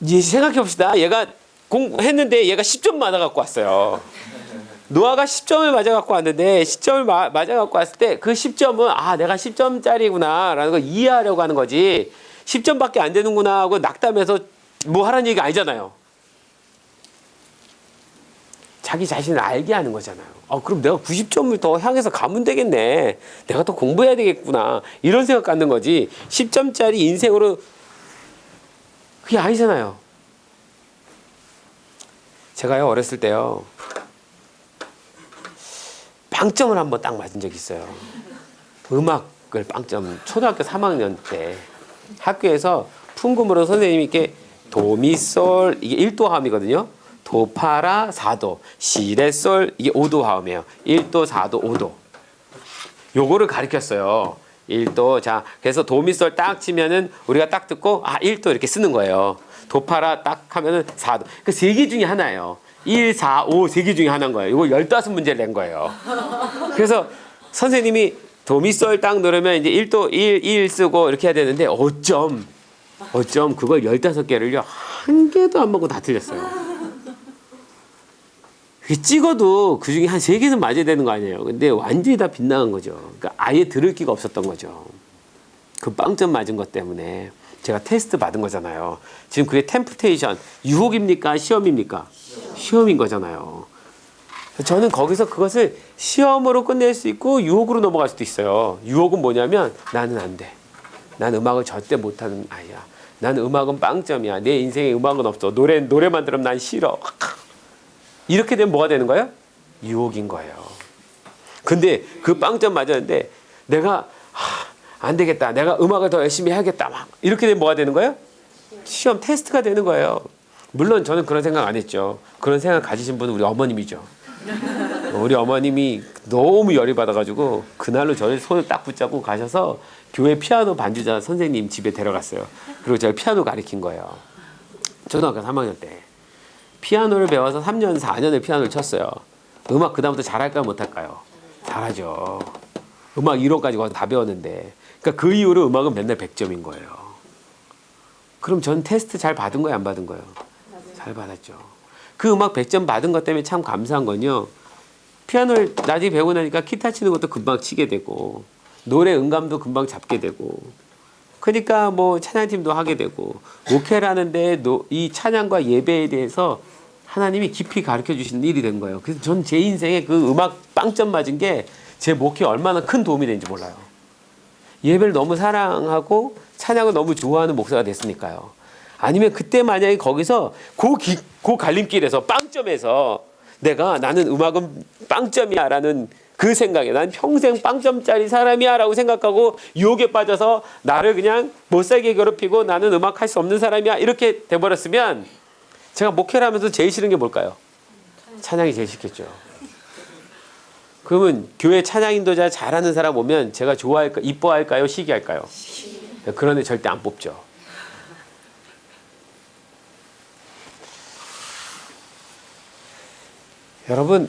생각해 봅시다. 얘가 공부했는데 얘가 10점 맞아 갖고 왔어요. 노아가 10점을 맞아 갖고 왔는데 10점을 맞아 갖고 왔을 때 그 10점은 내가 10점짜리구나 라는 걸 이해하려고 하는 거지 10점밖에 안 되는구나 하고 낙담해서 뭐 하라는 얘기가 아니잖아요. 자기 자신을 알게 하는 거잖아요. 그럼 내가 90점을 더 향해서 가면 되겠네. 내가 더 공부해야 되겠구나. 이런 생각 갖는 거지 10점짜리 인생으로 그게 아니잖아요. 제가요 어렸을 때요 빵점을 한번 딱 맞은 적이 있어요. 음악을 빵점 초등학교 3학년 때 학교에서 풍금으로 선생님이 이렇게 도미솔 이게 1도 화음이거든요. 도파라 4도 시레솔 이게 5도 화음이에요. 1도 4도 5도 요거를 가르쳤어요. 1도 자 그래서 도미솔 딱 치면은 우리가 딱 듣고 1도 이렇게 쓰는 거예요. 도파라 딱 하면은 4도 그 세 개 중에 하나예요. 1, 4, 5 세 개 중에 하나인 거예요. 이거 15문제를 낸 거예요. 그래서 선생님이 도미솔 딱 누르면 이제 1도 1 쓰고 이렇게 해야 되는데 어쩜 그걸 15개를요 한 개도 안 먹고 다 틀렸어요. 그게 찍어도 그 중에 한 3개는 맞아야 되는 거 아니에요. 근데 완전히 다 빗나간 거죠. 그러니까 아예 들을 기가 없었던 거죠. 그 빵점 맞은 것 때문에 제가 테스트 받은 거잖아요. 지금 그게 템프테이션, 유혹입니까? 시험입니까? 시험인 거잖아요. 저는 거기서 그것을 시험으로 끝낼 수 있고 유혹으로 넘어갈 수도 있어요. 유혹은 뭐냐면 나는 안 돼. 난 음악을 절대 못하는 아이야. 나는 음악은 빵점이야. 내 인생에 음악은 없어. 노래만 들으면 난 싫어. 이렇게 되면 뭐가 되는 거예요? 유혹인 거예요. 근데 그 빵점 맞았는데 내가 안 되겠다. 내가 음악을 더 열심히 해야겠다. 막 이렇게 되면 뭐가 되는 거예요? 시험 테스트가 되는 거예요. 물론 저는 그런 생각 안 했죠. 그런 생각 가지신 분은 우리 어머님이죠. 우리 어머님이 너무 열이 받아가지고 그날로 저를 손을 딱 붙잡고 가셔서 교회 피아노 반주자 선생님 집에 데려갔어요. 그리고 저를 피아노 가르친 거예요. 초등학교 3학년 때. 피아노를 배워서 3년, 4년을 피아노를 쳤어요. 음악 그다음부터 잘할까요? 못할까요? 잘하죠. 음악 1호까지 와서 다 배웠는데. 그러니까 그 이후로 음악은 맨날 100점인 거예요. 그럼 전 테스트 잘 받은 거예요? 안 받은 거예요? 잘 받았죠. 그 음악 100점 받은 것 때문에 참 감사한 건요. 피아노를 나중에 배우고 나니까 기타 치는 것도 금방 치게 되고 노래 음감도 금방 잡게 되고 그러니까 뭐 찬양팀도 하게 되고 목회를 하는데 이 찬양과 예배에 대해서 하나님이 깊이 가르쳐 주시는 일이 된 거예요. 그래서 전 제 인생에 그 음악 빵점 맞은 게 제 목회에 얼마나 큰 도움이 되는지 몰라요. 예배를 너무 사랑하고 찬양을 너무 좋아하는 목사가 됐으니까요. 아니면 그때 만약에 거기서 그 갈림길에서 빵점에서 나는 음악은 빵점이야 라는 그 생각에 난 평생 빵점짜리 사람이야 라고 생각하고 유혹에 빠져서 나를 그냥 못살게 괴롭히고 나는 음악 할 수 없는 사람이야 이렇게 돼버렸으면 제가 목회를 하면서 제일 싫은 게 뭘까요? 찬양이 제일 싫겠죠. 그러면 교회 찬양 인도자 잘하는 사람 오면 제가 좋아할까, 이뻐할까요? 시기할까요? 그런 애 절대 안 뽑죠. 여러분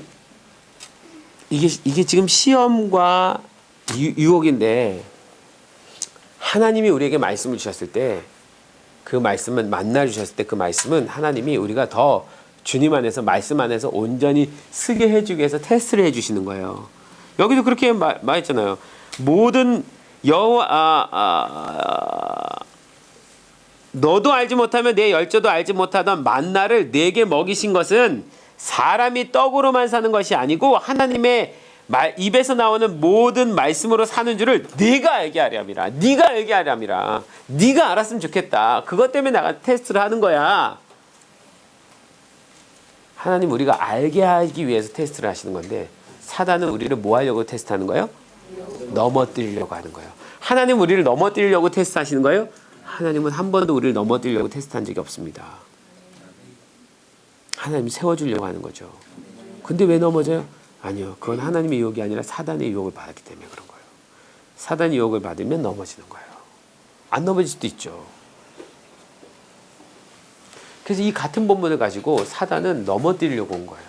이게 지금 시험과 유혹인데 하나님이 우리에게 말씀을 주셨을 때 그 말씀은 만나 주셨을 때 그 말씀은 하나님이 우리가 더 주님 안에서 말씀 안에서 온전히 쓰게 해주기 위해서 테스트를 해주시는 거예요. 여기도 그렇게 말했잖아요. 모든 너도 알지 못하면 내 열조도 알지 못하던 만나를 내게 먹이신 것은 사람이 떡으로만 사는 것이 아니고 하나님의 입에서 나오는 모든 말씀으로 사는 줄을 네가 알게 하려 함이라. 네가 알게 하려 함이라. 네가 알았으면 좋겠다. 그것 때문에 내가 테스트를 하는 거야. 하나님 우리가 알게 하기 위해서 테스트를 하시는 건데 사단은 우리를 뭐 하려고 테스트하는 거예요? 넘어뜨리려고 하는 거예요. 하나님 우리를 넘어뜨리려고 테스트하시는 거예요? 하나님은 한 번도 우리를 넘어뜨리려고 테스트한 적이 없습니다. 하나님이 세워주려고 하는 거죠. 근데 왜 넘어져요? 아니요. 그건 하나님의 유혹이 아니라 사단의 유혹을 받았기 때문에 그런 거예요. 사단의 유혹을 받으면 넘어지는 거예요. 안 넘어질 수도 있죠. 그래서 이 같은 본문을 가지고 사단은 넘어뜨리려고 온 거예요.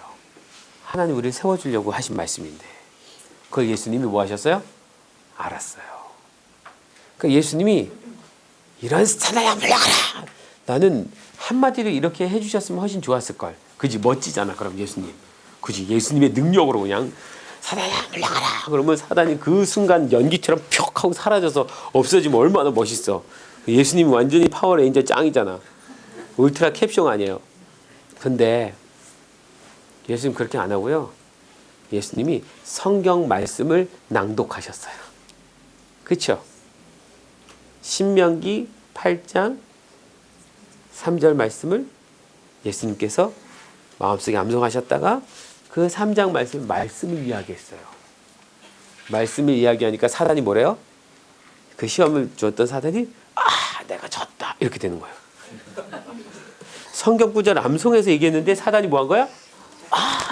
하나님 우리를 세워주려고 하신 말씀인데 그걸 예수님이 뭐 하셨어요? 알았어요. 그러니까 예수님이 이런 사단아 물러가라. 나는 한마디로 이렇게 해주셨으면 훨씬 좋았을걸. 그지 멋지잖아. 그럼 예수님. 그지 예수님의 능력으로 그냥 사단아 물러가라. 그러면 사단이 그 순간 연기처럼 푹 하고 사라져서 없어지면 얼마나 멋있어. 예수님이 완전히 파워레인저 짱이잖아. 울트라 캡숑 아니에요. 근데 예수님 그렇게 안 하고요. 예수님이 성경 말씀을 낭독하셨어요. 그렇죠? 신명기 8장 3절 말씀을 예수님께서 마음속에 암송하셨다가 그 3장 말씀을 이야기했어요. 말씀을 이야기하니까 사단이 뭐래요? 그 시험을 줬던 사단이 내가 졌다 이렇게 되는 거예요. 성경 구절 암송해서 얘기했는데 사단이 뭐 한 거야?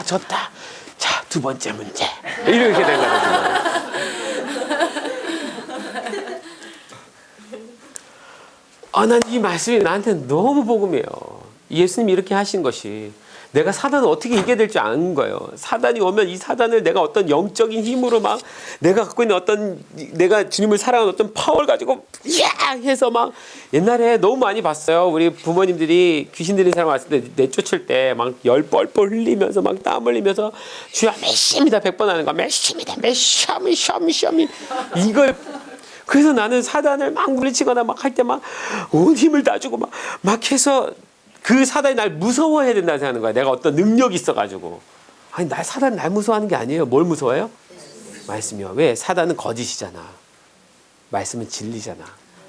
졌다. 자, 두 번째 문제. 이렇게 된 거거든요. 난 이 말씀이 나한테 너무 복음이에요. 예수님이 이렇게 하신 것이 내가 사단을 어떻게 이겨야 될지 아는 거예요. 사단이 오면 이 사단을 내가 어떤 영적인 힘으로 막 내가 갖고 있는 어떤 내가 주님을 사랑하는 어떤 파워를 가지고 해서 막 옛날에 너무 많이 봤어요. 우리 부모님들이 귀신 들린 사람 왔을 때 내쫓을 때 막 열 뻘뻘 흘리면서 막 땀 흘리면서 주여 메시입니다 100번 하는 거 메시입니다 메시아미 이걸 그래서 나는 사단을 막 물리치거나 막 할 때 막 온 힘을 다 주고 막 해서 그 사단이 날 무서워해야 된다고 생각하는 거야. 내가 어떤 능력이 있어가지고. 아니 사단이 날 무서워하는 게 아니에요. 뭘 무서워해요? 말씀이요. 왜? 사단은 거짓이잖아. 말씀은 진리잖아.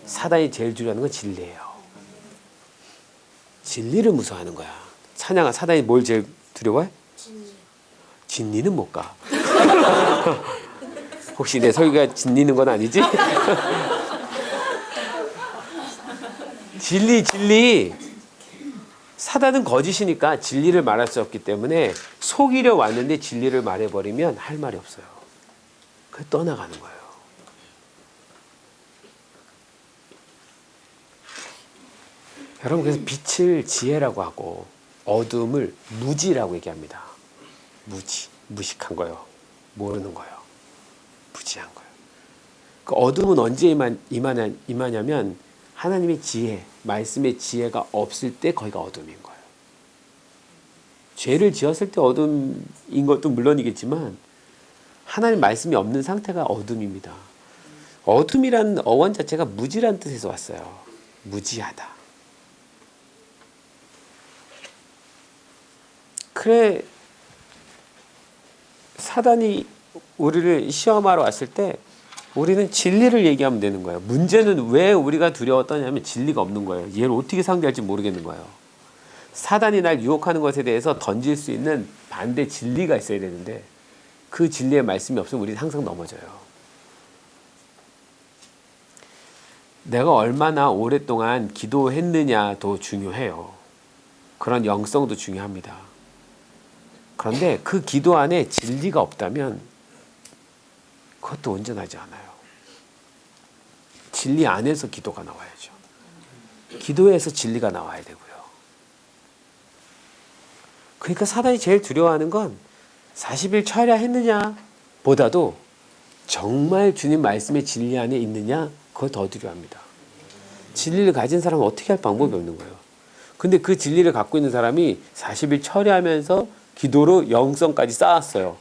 사단이 제일 두려워하는 건 진리예요. 진리를 무서워하는 거야. 찬양아 사단이 뭘 제일 두려워해? 진리는 못 가. 혹시 내 설교가 진리는 건 아니지? 진리. 사단은 거짓이니까 진리를 말할 수 없기 때문에 속이려 왔는데 진리를 말해버리면 할 말이 없어요. 그래서 떠나가는 거예요. 여러분 그래서 빛을 지혜라고 하고 어둠을 무지라고 얘기합니다. 무식한 거예요. 모르는 거예요. 무지한 거예요. 그 어둠은 언제 임하냐면 하나님의 지혜, 말씀의 지혜가 없을 때 거기가 어둠인 거예요. 죄를 지었을 때 어둠인 것도 물론이겠지만 하나님 말씀이 없는 상태가 어둠입니다. 어둠이란 어원 자체가 무지란 뜻에서 왔어요. 무지하다. 그래, 사단이 우리를 시험하러 왔을 때 우리는 진리를 얘기하면 되는 거예요. 문제는 왜 우리가 두려워 떠냐면 진리가 없는 거예요. 얘를 어떻게 상대할지 모르겠는 거예요. 사단이 날 유혹하는 것에 대해서 던질 수 있는 반대 진리가 있어야 되는데 그 진리의 말씀이 없으면 우리는 항상 넘어져요. 내가 얼마나 오랫동안 기도했느냐도 중요해요. 그런 영성도 중요합니다. 그런데 그 기도 안에 진리가 없다면 그것도 온전하지 않아요. 진리 안에서 기도가 나와야죠. 기도에서 진리가 나와야 되고요. 그러니까 사단이 제일 두려워하는 건 40일 철야했느냐 보다도 정말 주님 말씀의 진리 안에 있느냐 그걸 더 두려워합니다. 진리를 가진 사람은 어떻게 할 방법이 없는 거예요. 근데 그 진리를 갖고 있는 사람이 40일 철야하면서 기도로 영성까지 쌓았어요.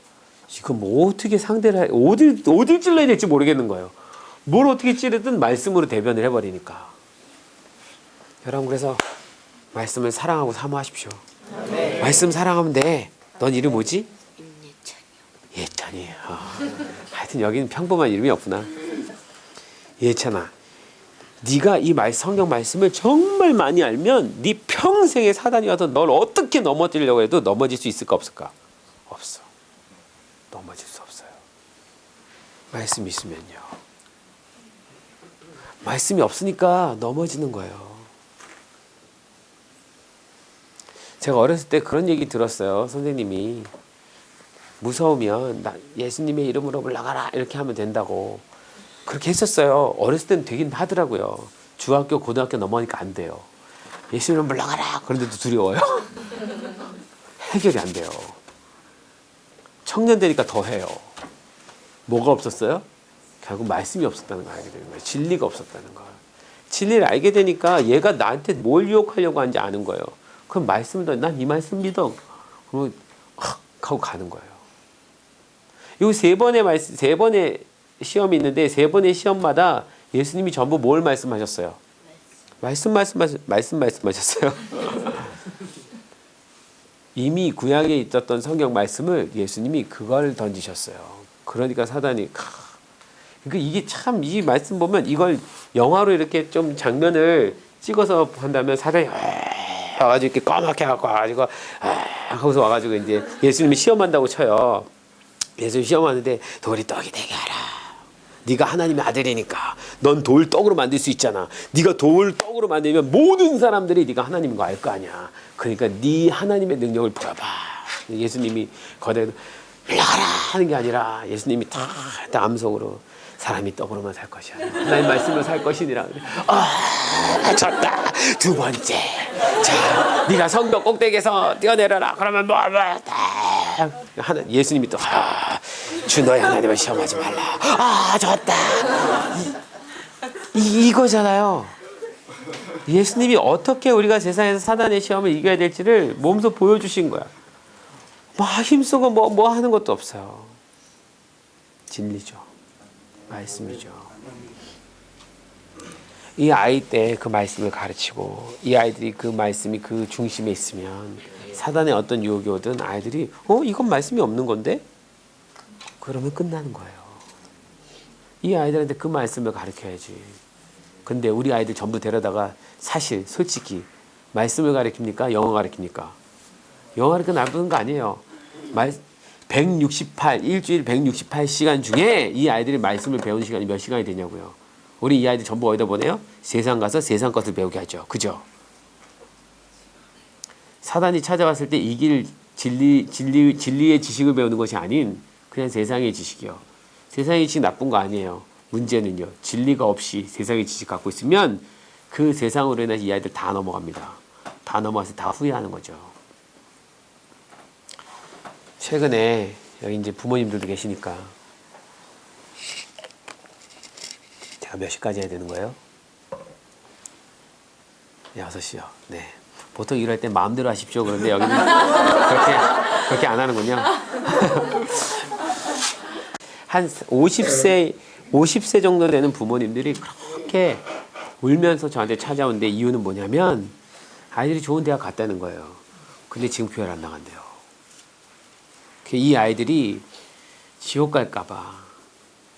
이거 뭐 어떻게 상대를 어딜 찔러야 될지 모르겠는 거예요. 뭘 어떻게 찌르든 말씀으로 대변을 해버리니까. 여러분 그래서 말씀을 사랑하고 사모하십시오. 네. 말씀 사랑하면 돼. 넌 이름 뭐지? 예찬이. 하여튼 여기는 평범한 이름이 없구나. 예찬아, 네가 이 성경 말씀을 정말 많이 알면 네 평생에 사단이 와서 널 어떻게 넘어뜨리려고 해도 넘어질 수 있을까 없을까? 없어. 넘어질 수 없어요. 말씀이 있으면요. 말씀이 없으니까 넘어지는 거예요. 제가 어렸을 때 그런 얘기 들었어요. 선생님이 무서우면 예수님의 이름으로 올라가라 이렇게 하면 된다고 그렇게 했었어요. 어렸을 때는 되긴 하더라고요. 중학교 고등학교 넘어가니까 안 돼요. 예수님 올라가라 그런데도 두려워요. 해결이 안 돼요. 청년 되니까 더 해요. 뭐가 없었어요? 결국 말씀이 없었다는 걸 알게 되는 거예요. 진리가 없었다는 걸. 진리를 알게 되니까 얘가 나한테 뭘 유혹하려고 하는지 아는 거예요. 그럼 말씀을 더, 난 이 말씀 믿어. 그러면 확 하고 가는 거예요. 이 세 번의 시험이 있는데 세 번의 시험마다 예수님이 전부 뭘 말씀하셨어요? 말씀하셨어요. 이미 구약에 있었던 성경 말씀을 예수님이 그걸 던지셨어요. 그러니까 사단이 그러니까 이게 참 이 말씀 보면 이걸 영화로 이렇게 좀 장면을 찍어서 한다면 사단이 와가지고 이렇게 까맣게 와가지고 하고서 와가지고 이제 예수님이 시험한다고 쳐요. 예수님 시험하는데 돌이 떡이 되게 하라. 네가 하나님의 아들이니까 넌 돌 떡으로 만들 수 있잖아. 네가 돌 떡으로 만들면 모든 사람들이 네가 하나님인 거 알 거 아니야. 그러니까 네 하나님의 능력을 보여봐. 예수님이 거대로 올라가라 하는 게 아니라 예수님이 다 암속으로 사람이 떡으로만 살 것이야. 하나님 말씀으로 살 것이니라. 졌다. 두 번째. 자, 네가 성벽 꼭대기에서 뛰어내려라. 그러면 예수님이 또 주 너의 하나님을 시험하지 말라. 졌다. 이거잖아요. 예수님이 어떻게 우리가 세상에서 사단의 시험을 이겨야 될지를 몸소 보여주신 거야. 힘쓰고 뭐 하는 것도 없어요. 진리죠. 말씀이죠. 이 아이 때 그 말씀을 가르치고 이 아이들이 그 말씀이 그 중심에 있으면 사단의 어떤 유혹이 오든 아이들이 이건 말씀이 없는 건데? 그러면 끝나는 거예요. 이 아이들한테 그 말씀을 가르쳐야지. 근데 우리 아이들 전부 데려다가 사실 솔직히 말씀을 가르칩니까? 영어 가르칩니까? 영어 가르쳐 나쁘는 거 아니에요. 일주일 168시간 중에 이 아이들이 말씀을 배우는 시간이 몇 시간이 되냐고요. 우리 이 아이들 전부 어디다 보내요? 세상 가서 세상 것을 배우게 하죠. 그죠? 사단이 찾아왔을 때 이길 진리의 지식을 배우는 것이 아닌 그냥 세상의 지식이요. 세상의 지식 나쁜 거 아니에요. 문제는요. 진리가 없이 세상의 지식 갖고 있으면 그 세상으로 인해서 이 아이들 다 넘어갑니다. 다 넘어가서 다 후회하는 거죠. 최근에 여기 이제 부모님들도 계시니까 제가 몇 시까지 해야 되는 거예요? 6시요. 네. 보통 이럴 때 마음대로 하십시오. 그런데 여기는 그렇게 안 하는군요. 한 50세 정도 되는 부모님들이 그렇게 울면서 저한테 찾아오는데 이유는 뭐냐면 아이들이 좋은 대학 갔다는 거예요. 근데 지금 교회를 안 나간대요. 이 아이들이 지옥 갈까봐,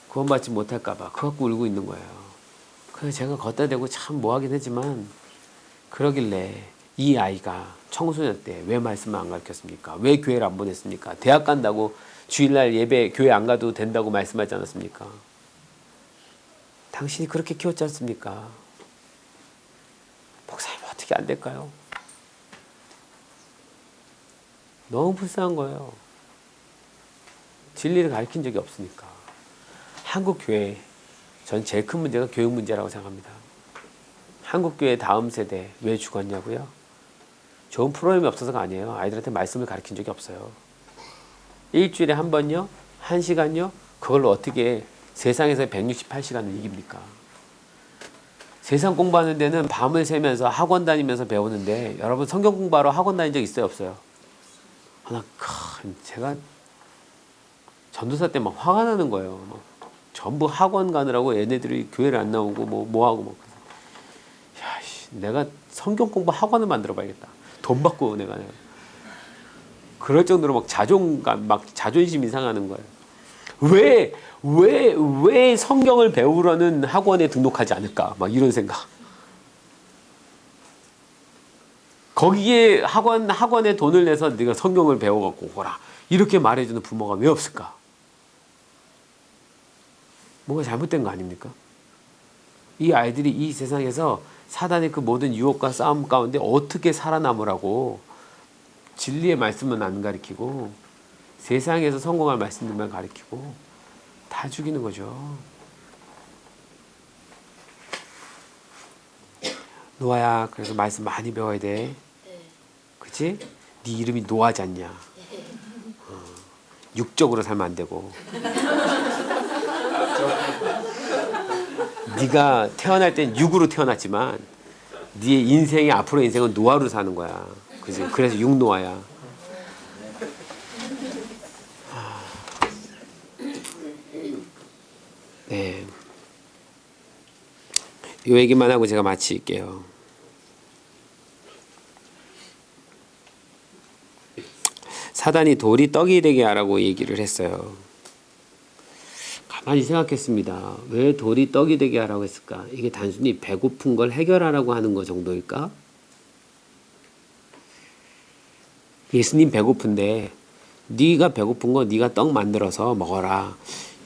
구원받지 못할까봐 그거 갖고 울고 있는 거예요. 그래서 제가 걷다 대고 참 뭐하긴 하지만 그러길래 이 아이가 청소년 때 왜 말씀을 안 가르쳤습니까? 왜 교회를 안 보냈습니까? 대학 간다고 주일날 예배 교회 안 가도 된다고 말씀하지 않았습니까? 당신이 그렇게 키웠지 않습니까? 목사님 어떻게 안 될까요? 너무 불쌍한 거예요. 진리를 가르친 적이 없으니까. 한국 교회, 전 제일 큰 문제가 교육 문제라고 생각합니다. 한국 교회 다음 세대 왜 죽었냐고요? 좋은 프로그램이 없어서가 아니에요. 아이들한테 말씀을 가르친 적이 없어요. 일주일에 한 번요? 1시간요? 그걸로 어떻게 세상에서 168시간을 이깁니까? 세상 공부하는 데는 밤을 새면서 학원 다니면서 배우는데 여러분 성경 공부하러 학원 다닌 적 있어요? 없어요? 제가 전도사 때 막 화가 나는 거예요. 막 전부 학원 가느라고 얘네들이 교회를 안 나오고 뭐 하고 막. 야, 내가 성경 공부 학원을 만들어 봐야겠다. 돈 받고 내가. 그럴 정도로 막 자존심이 상하는 거예요. 왜 성경을 배우려는 학원에 등록하지 않을까? 막 이런 생각. 거기에 학원에 돈을 내서 네가 성경을 배워갖고 오거라. 이렇게 말해주는 부모가 왜 없을까? 뭔가 잘못된 거 아닙니까? 이 아이들이 이 세상에서 사단의 그 모든 유혹과 싸움 가운데 어떻게 살아남으라고 진리의 말씀은 안 가르치고 세상에서 성공할 말씀들만 가르치고 다 죽이는 거죠. 노아야, 그래서 말씀 많이 배워야 돼. 그치? 네 이름이 노아지 않냐? 육적으로 살면 안 되고. 네가 태어날 땐 육으로 태어났지만 네 인생의 앞으로 인생은 노아로 사는 거야. 그치? 그래서 육노아야. 네. 이 얘기만 하고 제가 마칠게요. 사단이 돌이 떡이 되게 하라고 얘기를 했어요. 가만히 생각했습니다. 왜 돌이 떡이 되게 하라고 했을까? 이게 단순히 배고픈 걸 해결하라고 하는 거 정도일까? 예수님 배고픈데 네가 배고픈 거 네가 떡 만들어서 먹어라.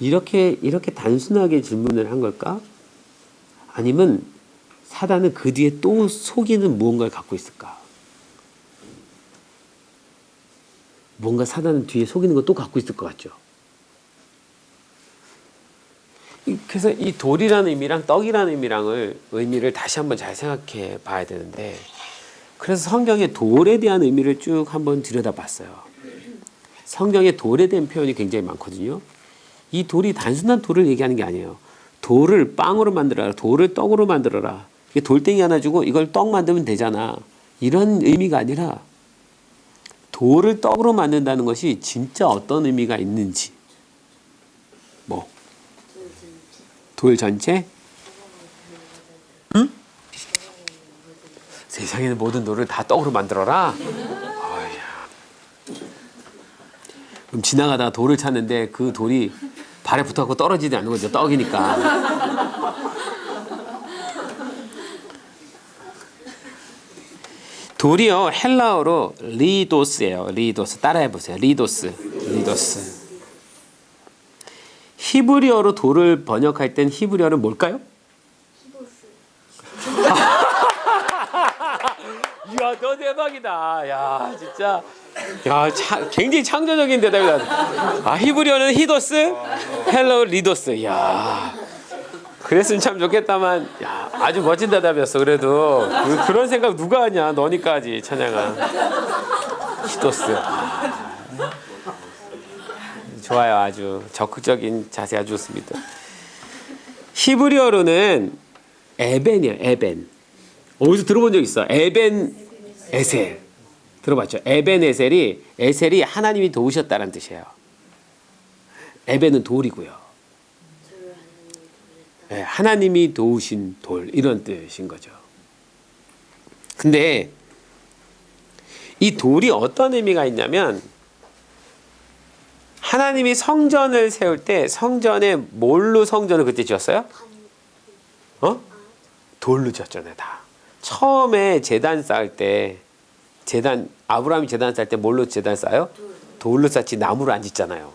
이렇게 단순하게 질문을 한 걸까? 아니면 사단은 그 뒤에 또 속이는 무언가를 갖고 있을까? 뭔가 사단은 뒤에 속이는 거 또 갖고 있을 것 같죠. 그래서 이 돌이라는 의미랑 떡이라는 의미를 다시 한번 잘 생각해 봐야 되는데, 그래서 성경의 돌에 대한 의미를 쭉 한번 들여다봤어요. 성경에 돌에 대한 표현이 굉장히 많거든요. 이 돌이 단순한 돌을 얘기하는 게 아니에요. 돌을 빵으로 만들어라, 돌을 떡으로 만들어라. 이게 돌덩이 하나 주고 이걸 떡 만들면 되잖아. 이런 의미가 아니라 돌을 떡으로 만든다는 것이 진짜 어떤 의미가 있는지. 뭐? 돌 전체? 응? 세상에 있는 모든 돌을 다 떡으로 만들어라? 그럼 지나가다가 돌을 찾는데 그 돌이 발에 붙어갖고 떨어지지 않는 거죠. 떡이니까. 돌이요, 헬라어로 리도스예요. 리도스. 따라해보세요. 리도스. 히브리어로 돌을 번역할 땐 히브리어는 뭘까요? 이야, 너 대박이다. 야, 진짜. 야, 굉장히 창조적인 대답이다. 히브리어는 히도스, 헬라어 리도스. 야, 그랬으면 참 좋겠다만, 야, 아주 멋진 대답이었어. 그래도 그런 생각 누가 하냐? 너니까 하지, 찬양아. 히도스. 좋아요. 아주 적극적인 자세 아주 좋습니다. 히브리어로는 에벤이에요. 에벤. 어디서 들어본 적 있어? 에벤 에셀. 들어봤죠? 에셀이 하나님이 도우셨다는 뜻이에요. 에벤은 돌이고요. 저를 하나님이 부르셨다. 네, 하나님이 도우신 돌 이런 뜻인 거죠. 근데 이 돌이 어떤 의미가 있냐면 하나님이 성전을 세울 때 성전에 뭘로 성전을 그때 지었어요? 돌로 지었잖아요. 다. 처음에 제단 쌓을 때 아브라함이 제단 쌓을 때 뭘로 제단 쌓아요? 돌로 쌓지 나무로 안 짓잖아요.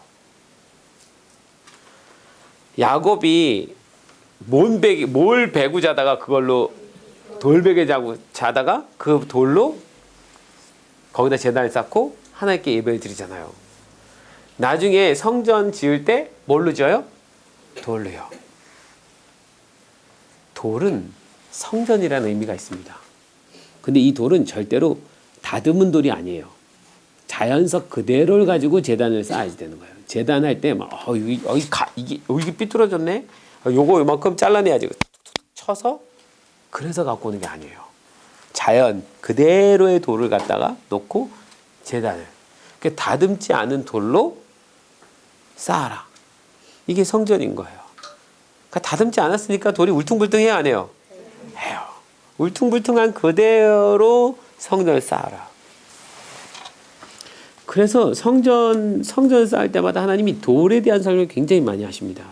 야곱이 몰 베고 자다가 그걸로 돌베개 자다가 그 돌로 거기다 제단을 쌓고 하나님께 예배를 드리잖아요. 나중에 성전 지을 때 뭘로 지어요? 돌로요. 돌은 성전이라는 의미가 있습니다. 근데 이 돌은 절대로 다듬은 돌이 아니에요. 자연석 그대로를 가지고 제단을 쌓아야 되는 거예요. 제단할 때 막 이게 삐뚤어졌네. 요거 이만큼 잘라내야지. 쳐서 그래서 갖고 오는 게 아니에요. 자연 그대로의 돌을 갖다가 놓고 제단을 다듬지 않은 돌로 쌓아라. 이게 성전인 거예요. 그러니까 다듬지 않았으니까 돌이 울퉁불퉁해야 안 해요? 해요. 울퉁불퉁한 그대로 성전을 쌓아라. 그래서 성전을 쌓을 때마다 하나님이 돌에 대한 설명을 굉장히 많이 하십니다.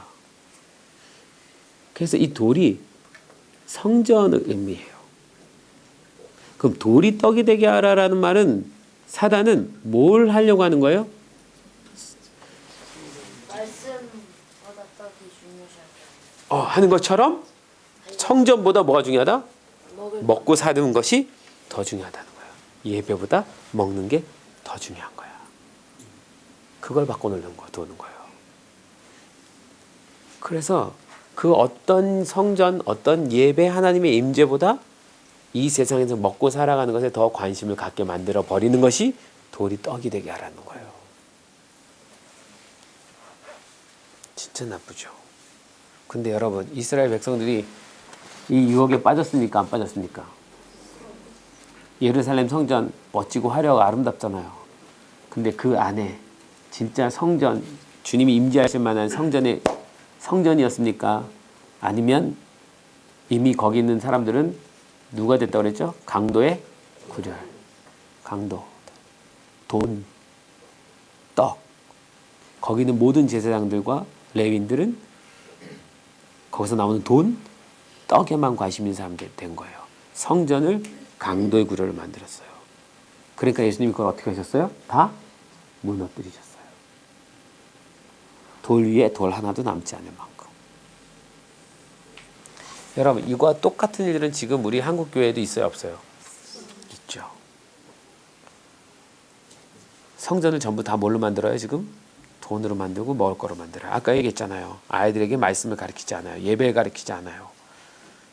그래서 이 돌이 성전을 의미해요. 그럼 돌이 떡이 되게 하라라는 말은 사단은 뭘 하려고 하는 거예요? 말씀보다 떡이 중요하죠. 하는 것처럼 성전보다 뭐가 중요하다? 먹고 사 사는 것이 더 중요하다는 거예요. 예배보다 먹는 게 더 중요한 거야. 그걸 바꿔놓는 거, 도는 거예요. 그래서 그 어떤 성전, 어떤 예배 하나님의 임재보다 이 세상에서 먹고 살아가는 것에 더 관심을 갖게 만들어 버리는 것이 돌이 떡이 되게 하라는 거예요. 진짜 나쁘죠. 근데 여러분, 이스라엘 백성들이 이 유혹에 빠졌습니까? 안 빠졌습니까? 예루살렘 성전 멋지고 화려하고 아름답잖아요. 근데 그 안에 진짜 성전, 주님이 임재하실 만한 성전이었습니까? 아니면 이미 거기 있는 사람들은 누가 됐다고 그랬죠? 강도의 구절, 강도, 돈, 떡. 거기 있는 모든 제사장들과 레위인들은 거기서 나오는 돈, 떡에만 관심 있는 사람들이 된 거예요. 성전을 강도의 구절을 만들었어요. 그러니까 예수님이 그걸 어떻게 하셨어요? 다 무너뜨리셨어요. 돌 위에 돌 하나도 남지 않을 만큼. 여러분, 이거와 똑같은 일들은 지금 우리 한국 교회에도 있어요, 없어요? 있죠. 성전을 전부 다 뭘로 만들어요, 지금? 돈으로 만들고 먹을 거로 만들어요. 아까 얘기했잖아요. 아이들에게 말씀을 가르치지 않아요. 예배를 가르치지 않아요.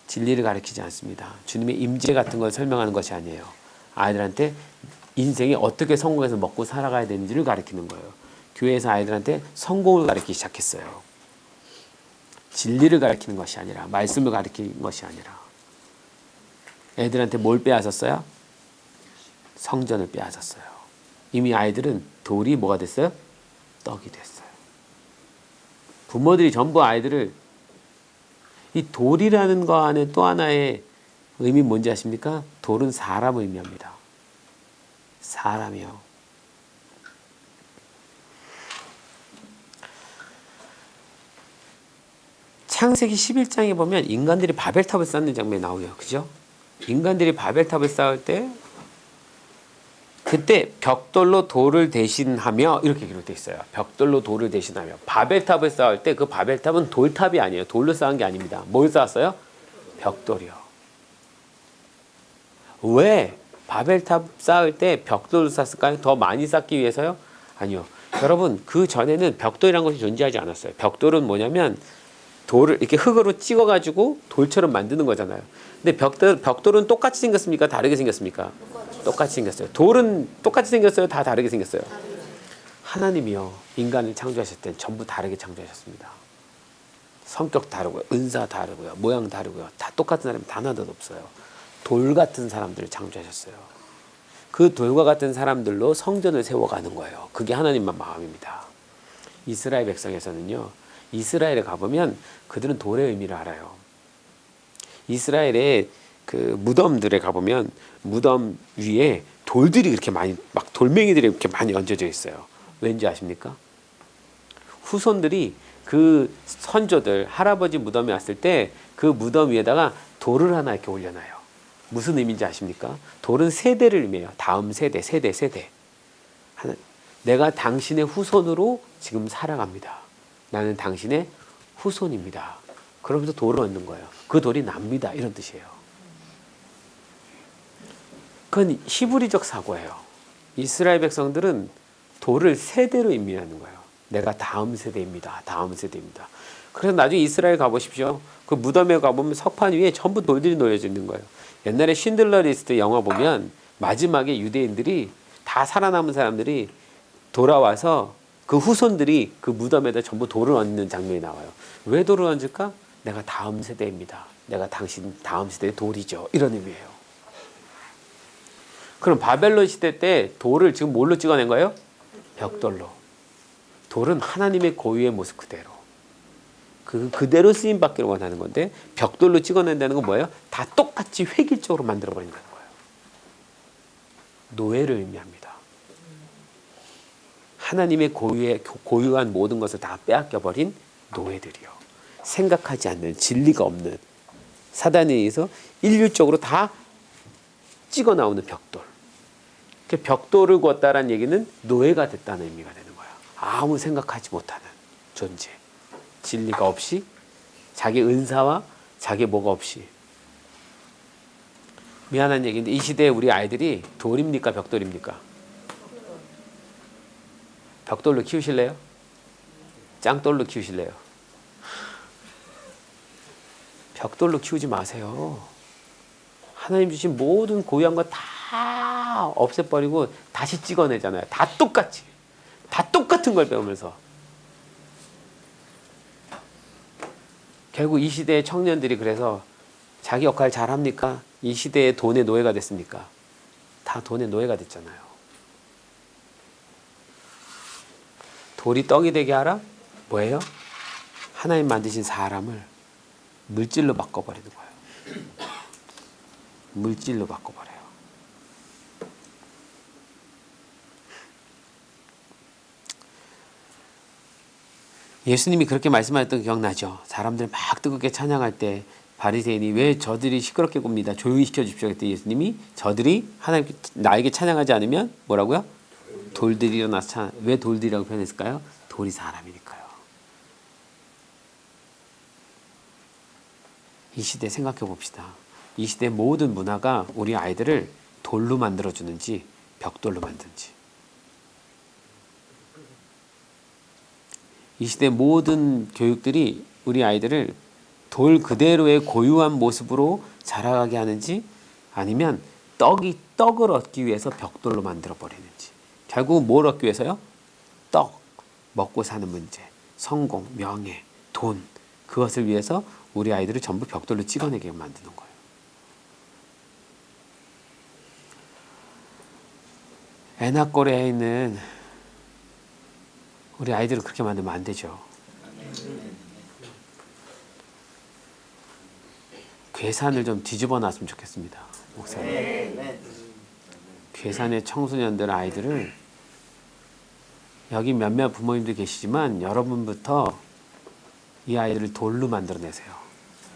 진리를 가르치지 않습니다. 주님의 임재 같은 걸 설명하는 것이 아니에요. 아이들한테 인생이 어떻게 성공해서 먹고 살아가야 되는지를 가르치는 거예요. 교회에서 아이들한테 성공을 가르치기 시작했어요. 진리를 가르치는 것이 아니라, 말씀을 가르치는 것이 아니라. 애들한테 뭘 빼앗았어요? 성전을 빼앗았어요. 이미 아이들은 돌이 뭐가 됐어요? 떡이 됐어요. 부모들이 전부 아이들을 이 돌이라는 거 안에 또 하나의 의미 뭔지 아십니까? 돌은 사람을 의미합니다. 사람이요. 창세기 11장에 보면 인간들이 바벨탑을 쌓는 장면이 나오죠. 그죠? 인간들이 바벨탑을 쌓을 때 그때 벽돌로 돌을 대신하며 이렇게 기록되어 있어요. 벽돌로 돌을 대신하며. 바벨탑을 쌓을 때 그 바벨탑은 돌탑이 아니에요. 돌로 쌓은 게 아닙니다. 뭘 쌓았어요? 벽돌이요. 왜 바벨탑 쌓을 때 벽돌로 쌓았을까요? 더 많이 쌓기 위해서요? 아니요. 여러분, 그 전에는 벽돌이라는 것이 존재하지 않았어요. 벽돌은 뭐냐면 돌을 이렇게 흙으로 찍어가지고 돌처럼 만드는 거잖아요. 근데 벽돌은 똑같이 생겼습니까? 다르게 생겼습니까? 똑같이 생겼어요. 돌은 똑같이 생겼어요? 다 다르게 생겼어요? 하나님이요. 인간을 창조하실 땐 전부 다르게 창조하셨습니다. 성격 다르고요. 은사 다르고요. 모양 다르고요. 다 똑같은 사람이 단 하나도 없어요. 돌 같은 사람들을 창조하셨어요. 그 돌과 같은 사람들로 성전을 세워가는 거예요. 그게 하나님의 마음입니다. 이스라엘 백성에서는요. 이스라엘에 가보면 그들은 돌의 의미를 알아요. 이스라엘의 그 무덤들에 가보면 무덤 위에 돌들이 그렇게 많이 막 돌멩이들이 이렇게 많이 얹어져 있어요. 왠지 아십니까? 후손들이 그 선조들 할아버지 무덤에 왔을 때 그 무덤 위에다가 돌을 하나 이렇게 올려놔요. 무슨 의미인지 아십니까? 돌은 세대를 의미해요. 다음 세대. 내가 당신의 후손으로 지금 살아갑니다. 나는 당신의 후손입니다. 그러면서 돌을 얹는 거예요. 그 돌이 납니다. 이런 뜻이에요. 그건 히브리적 사고예요. 이스라엘 백성들은 돌을 세대로 의미하는 거예요. 내가 다음 세대입니다. 다음 세대입니다. 그래서 나중에 이스라엘 가보십시오. 그 무덤에 가보면 석판 위에 전부 돌들이 놓여져 있는 거예요. 옛날에 쉰들러 리스트 영화 보면 마지막에 유대인들이 다 살아남은 사람들이 돌아와서 그 후손들이 그 무덤에다 전부 돌을 얹는 장면이 나와요. 왜 돌을 얹을까? 내가 다음 세대입니다. 내가 당신 다음 세대의 돌이죠. 이런 의미예요. 그럼 바벨론 시대 때 돌을 지금 뭘로 찍어낸 거예요? 벽돌로. 돌은 하나님의 고유의 모습 그대로. 그대로 쓰임 받기를 원하는 건데 벽돌로 찍어낸다는 건 뭐예요? 다 똑같이 획일적으로 만들어버린다는 거예요. 노예를 의미합니다. 하나님의 고유한 모든 것을 다 빼앗겨버린 노예들이요. 생각하지 않는 진리가 없는 사단에 의해서 일률적으로 다 찍어 나오는 벽돌. 벽돌을 구웠다는 얘기는 노예가 됐다는 의미가 되는 거야. 아무 생각하지 못하는 존재. 진리가 없이 자기 은사와 자기 뭐가 없이. 미안한 얘기인데 이 시대에 우리 아이들이 돌입니까 벽돌입니까? 벽돌로 키우실래요? 짱돌로 키우실래요? 벽돌로 키우지 마세요. 하나님 주신 모든 고유한 거 다 없애버리고 다시 찍어내잖아요. 다 똑같이. 다 똑같은 걸 배우면서. 결국 이 시대의 청년들이 그래서 자기 역할 잘합니까? 이 시대의 돈의 노예가 됐습니까? 다 돈의 노예가 됐잖아요. 돌이 떡이 되게 하라? 뭐예요? 하나님 만드신 사람을 물질로 바꿔버리는 거예요. 물질로 바꿔버려요. 예수님이 그렇게 말씀하셨던 거 기억나죠? 사람들 막 뜨겁게 찬양할 때 바리새인이 왜 저들이 시끄럽게 굽니다. 조용히 시켜주십시오. 그때 예수님이 저들이 하나님께 나에게 찬양하지 않으면 뭐라고요? 돌들이 일어나서 왜 돌들이라고 표현했을까요? 돌이 사람이니까요. 이 시대 생각해 봅시다. 이 시대 모든 문화가 우리 아이들을 돌로 만들어주는지 벽돌로 만드는지. 이 시대 모든 교육들이 우리 아이들을 돌 그대로의 고유한 모습으로 자라가게 하는지 아니면 떡을 얻기 위해서 벽돌로 만들어 버리는지. 결국 뭘 얻기 위해서요? 떡, 먹고 사는 문제, 성공, 명예, 돈. 그것을 위해서 우리 아이들을 전부 벽돌로 찍어내게 만드는 거예요. 애나꼬레에 있는 우리 아이들을 그렇게 만들면 안 되죠. 괴산을 좀 뒤집어 놨으면 좋겠습니다. 목사님. 괴산의 청소년들 아이들을 여기 몇몇 부모님들 계시지만 여러분부터 이 아이들을 돌로 만들어내세요.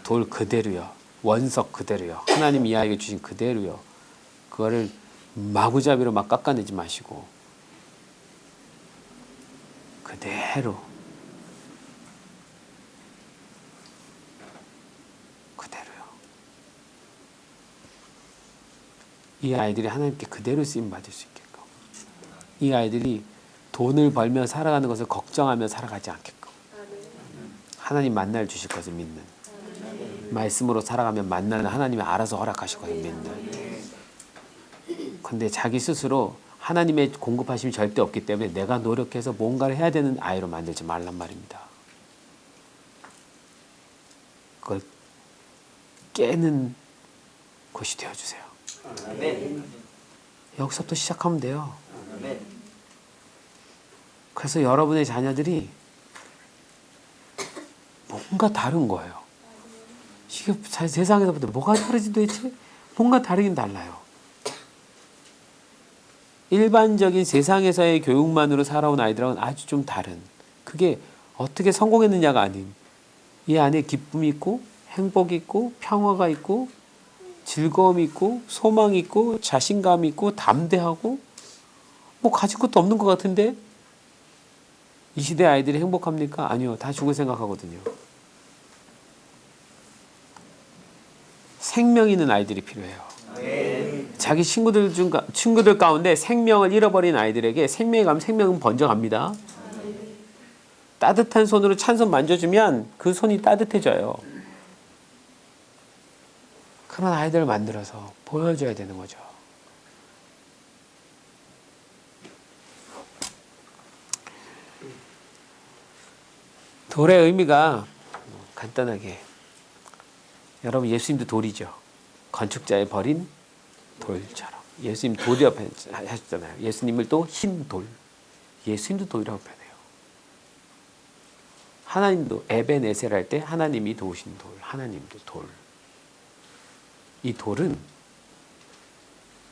돌 그대로요. 원석 그대로요. 하나님 이 아이에게 주신 그대로요. 그거를 마구잡이로 막 깎아내지 마시고 그대로요. 이 아이들이 하나님께 그대로 쓰임 받을 수 있게끔. 이 아이들이 돈을 벌며 살아가는 것을 걱정하며 살아가지 않게끔. 하나님 만날 주실 것을 믿는. 말씀으로 살아가면 만나는 하나님이 알아서 허락하실 것을 믿는. 근데 자기 스스로 하나님의 공급하심이 절대 없기 때문에 내가 노력해서 뭔가를 해야 되는 아이로 만들지 말란 말입니다. 그걸 깨는 곳이 되어주세요. 여기서부터 시작하면 돼요. 그래서 여러분의 자녀들이 뭔가 다른 거예요. 이게 세상에서 보다 뭐가 다르지 도대체? 뭔가 다르긴 달라요. 일반적인 세상에서의 교육만으로 살아온 아이들하고는 아주 좀 다른, 그게 어떻게 성공했느냐가 아닌, 이 안에 기쁨이 있고 행복이 있고 평화가 있고 즐거움이 있고 소망이 있고 자신감이 있고 담대하고 뭐 가질 것도 없는 것 같은데 이 시대 아이들이 행복합니까? 아니요. 다 죽을 생각하거든요. 생명 있는 아이들이 필요해요. 자기 친구들 가운데 생명을 잃어버린 아이들에게 생명이 가면 생명은 번져갑니다. 따뜻한 손으로 찬 손 만져주면 그 손이 따뜻해져요. 그런 아이들을 만들어서 보여줘야 되는 거죠. 돌의 의미가 간단하게, 여러분 예수님도 돌이죠. 건축자의 버린 돌처럼. 예수님 돌이라고 하셨잖아요. 예수님을 또 흰 돌. 예수님도 돌이라고 표현해요. 하나님도 에베네셀 할 때 하나님이 도우신 돌. 하나님도 돌. 이 돌은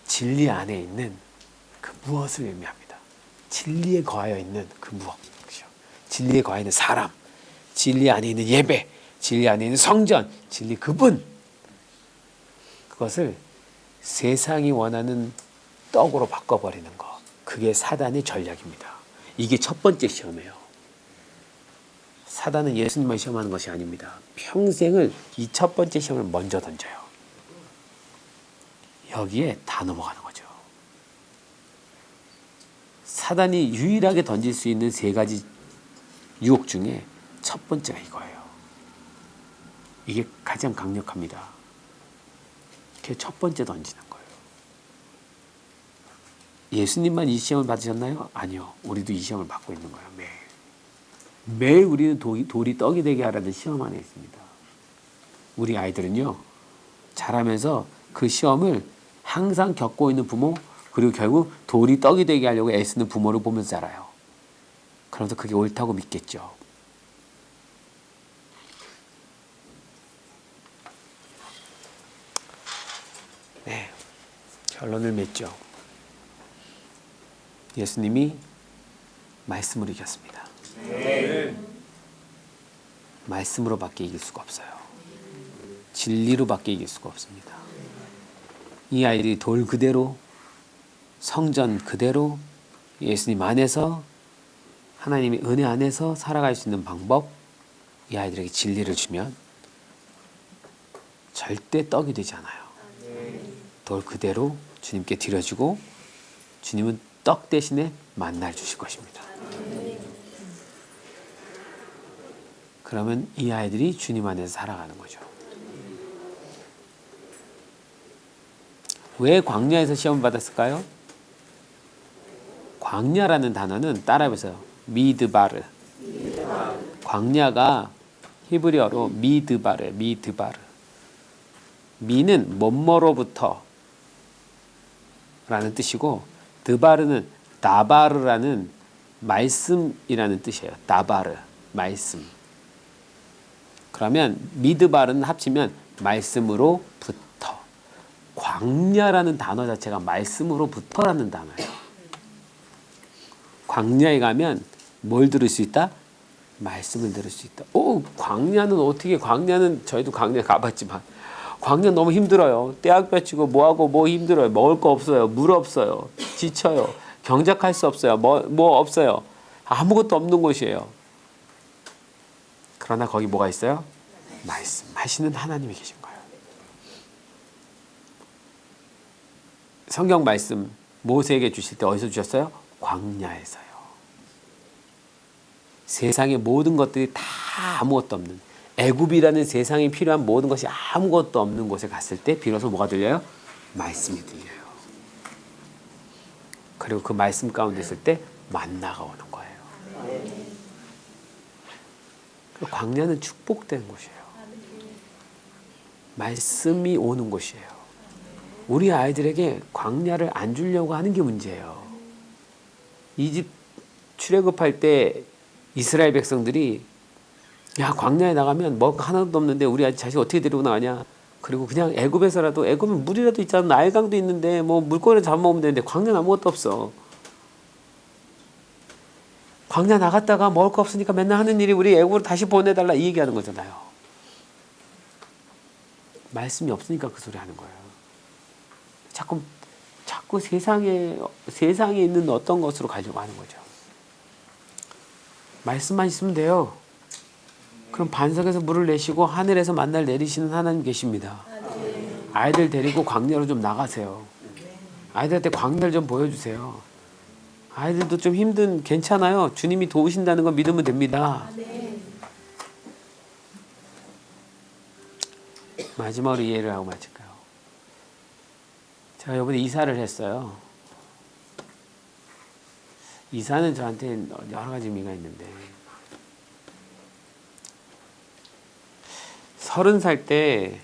진리 안에 있는 그 무엇을 의미합니다. 진리에 거하여 있는 그 무엇. 진리에 거하여 있는 사람. 진리 안에 있는 예배. 진리 안에 있는 성전. 진리 그분. 그것을 세상이 원하는 떡으로 바꿔버리는 것. 그게 사단의 전략입니다. 이게 첫 번째 시험이에요. 사단은 예수님만 시험하는 것이 아닙니다. 평생을 이 첫 번째 시험을 먼저 던져요. 여기에 다 넘어가는 거죠. 사단이 유일하게 던질 수 있는 세 가지 유혹 중에 첫 번째가 이거예요. 이게 가장 강력합니다. 그게 첫 번째 던지는 거예요. 예수님만 이 시험을 받으셨나요? 아니요. 우리도 이 시험을 받고 있는 거예요. 매일. 매일 우리는 돌이 떡이 되게 하라는 시험 안에 있습니다. 우리 아이들은요, 자라면서 그 시험을 항상 겪고 있는 부모, 그리고 결국 돌이 떡이 되게 하려고 애쓰는 부모를 보면서 자라요. 그러면서 그게 옳다고 믿겠죠. 네, 결론을 맺죠. 예수님이 말씀으로 이겼습니다. 말씀으로밖에 이길 수가 없어요. 진리로밖에 이길 수가 없습니다. 이 아이들이 돌 그대로, 성전 그대로, 예수님 안에서, 하나님의 은혜 안에서 살아갈 수 있는 방법, 이 아이들에게 진리를 주면 절대 떡이 되지 않아요. 돌 그대로 주님께 드려지고 주님은 떡 대신에 만나를 주실 것입니다. 그러면 이 아이들이 주님 안에서 살아가는 거죠. 왜 광야에서 시험을 받았을까요? 광야라는 단어는 따라해보세요. 미드바르. 광야가 히브리어로 미드바르. 미는 뭐뭐로부터 라는 뜻이고, 드바르는 다바르라는 말씀이라는 뜻이에요. 다바르, 말씀. 그러면 미드바르는 합치면 말씀으로부터. 광야라는 단어 자체가 말씀으로부터라는 단어예요. 광야에 가면 뭘 들을 수 있다? 말씀을 들을 수 있다. 광야는 어떻게, 광야는 저희도 광야 가봤지만 광야 너무 힘들어요. 떼약 볕이고 뭐하고 뭐 힘들어요. 먹을 거 없어요. 물 없어요. 지쳐요. 경작할 수 없어요. 뭐 없어요. 아무것도 없는 곳이에요. 그러나 거기 뭐가 있어요? 말씀하시는 하나님이 계신 거예요. 성경 말씀 모세에게 주실 때 어디서 주셨어요? 광야에서요. 세상의 모든 것들이 다 아무것도 없는, 애굽이라는 세상에 필요한 모든 것이 아무것도 없는 곳에 갔을 때 비로소 뭐가 들려요? 말씀이 들려요. 그리고 그 말씀 가운데 있을 때 만나가 오는 거예요. 광야는 축복된 곳이에요. 말씀이 오는 곳이에요. 우리 아이들에게 광야를 안 주려고 하는 게 문제예요. 이 집 출애굽할 때 이스라엘 백성들이 야 광야에 나가면 먹을 거 하나도 없는데 우리 아직 자식 어떻게 데리고 나가냐. 그리고 그냥 애굽에서라도 애굽은 물이라도 있잖아. 나일강도 있는데 뭐 물고기를 잡아먹으면 되는데 광야는 아무것도 없어. 광야 나갔다가 먹을 거 없으니까 맨날 하는 일이 우리 애굽으로 다시 보내달라 이 얘기하는 거잖아요. 말씀이 없으니까 그 소리 하는 거예요. 자꾸 세상에 있는 어떤 것으로 가려고 하는 거죠. 말씀만 있으면 돼요. 그럼 반석에서 물을 내시고 하늘에서 만나를 내리시는 하나님 계십니다. 아이들 데리고 광야로 좀 나가세요. 아이들한테 광야를 좀 보여주세요. 아이들도 좀 힘든 괜찮아요. 주님이 도우신다는 거 믿으면 됩니다. 마지막으로 이해를 하고 마칠까요? 제가 이번에 이사를 했어요. 이사는 저한테 여러 가지 의미가 있는데 30살 때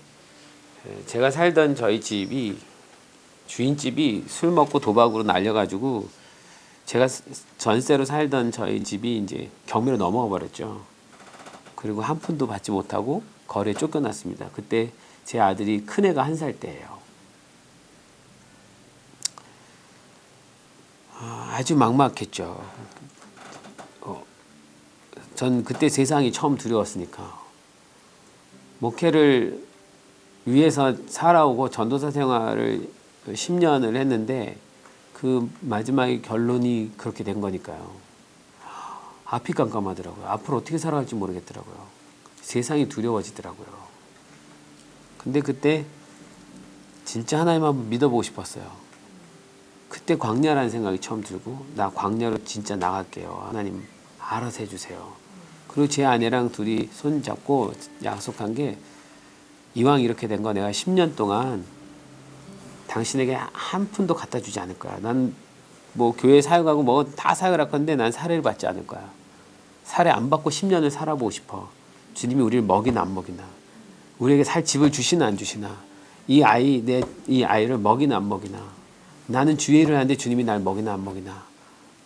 제가 살던 저희 집이 주인집이 술 먹고 도박으로 날려가지고 제가 전세로 살던 저희 집이 이제 경매로 넘어가 버렸죠. 그리고 한 푼도 받지 못하고 거리에 쫓겨났습니다. 그때 제 아들이 큰애가 1살 때예요. 아주 막막했죠. 전 그때 세상이 처음 두려웠으니까. 목회를 위해서 살아오고 전도사 생활을 10년을 했는데 그 마지막에 결론이 그렇게 된 거니까요. 앞이 깜깜하더라고요. 앞으로 어떻게 살아갈지 모르겠더라고요. 세상이 두려워지더라고요. 근데 그때 진짜 하나님 한번 믿어보고 싶었어요. 그때 광야라는 생각이 처음 들고 나 광야로 진짜 나갈게요. 하나님 알아서 해주세요. 그리고 제 아내랑 둘이 손잡고 약속한 게 이왕 이렇게 된 거 내가 10년 동안 당신에게 한 푼도 갖다 주지 않을 거야. 난 뭐 교회 사역하고 뭐 다 사역을 할 건데 난 사례를 받지 않을 거야. 사례 안 받고 10년을 살아보고 싶어. 주님이 우리를 먹이나 안 먹이나. 우리에게 살 집을 주시나 안 주시나. 이 아이를 먹이나 안 먹이나. 나는 주의 일을 하는데 주님이 날 먹이나 안 먹이나.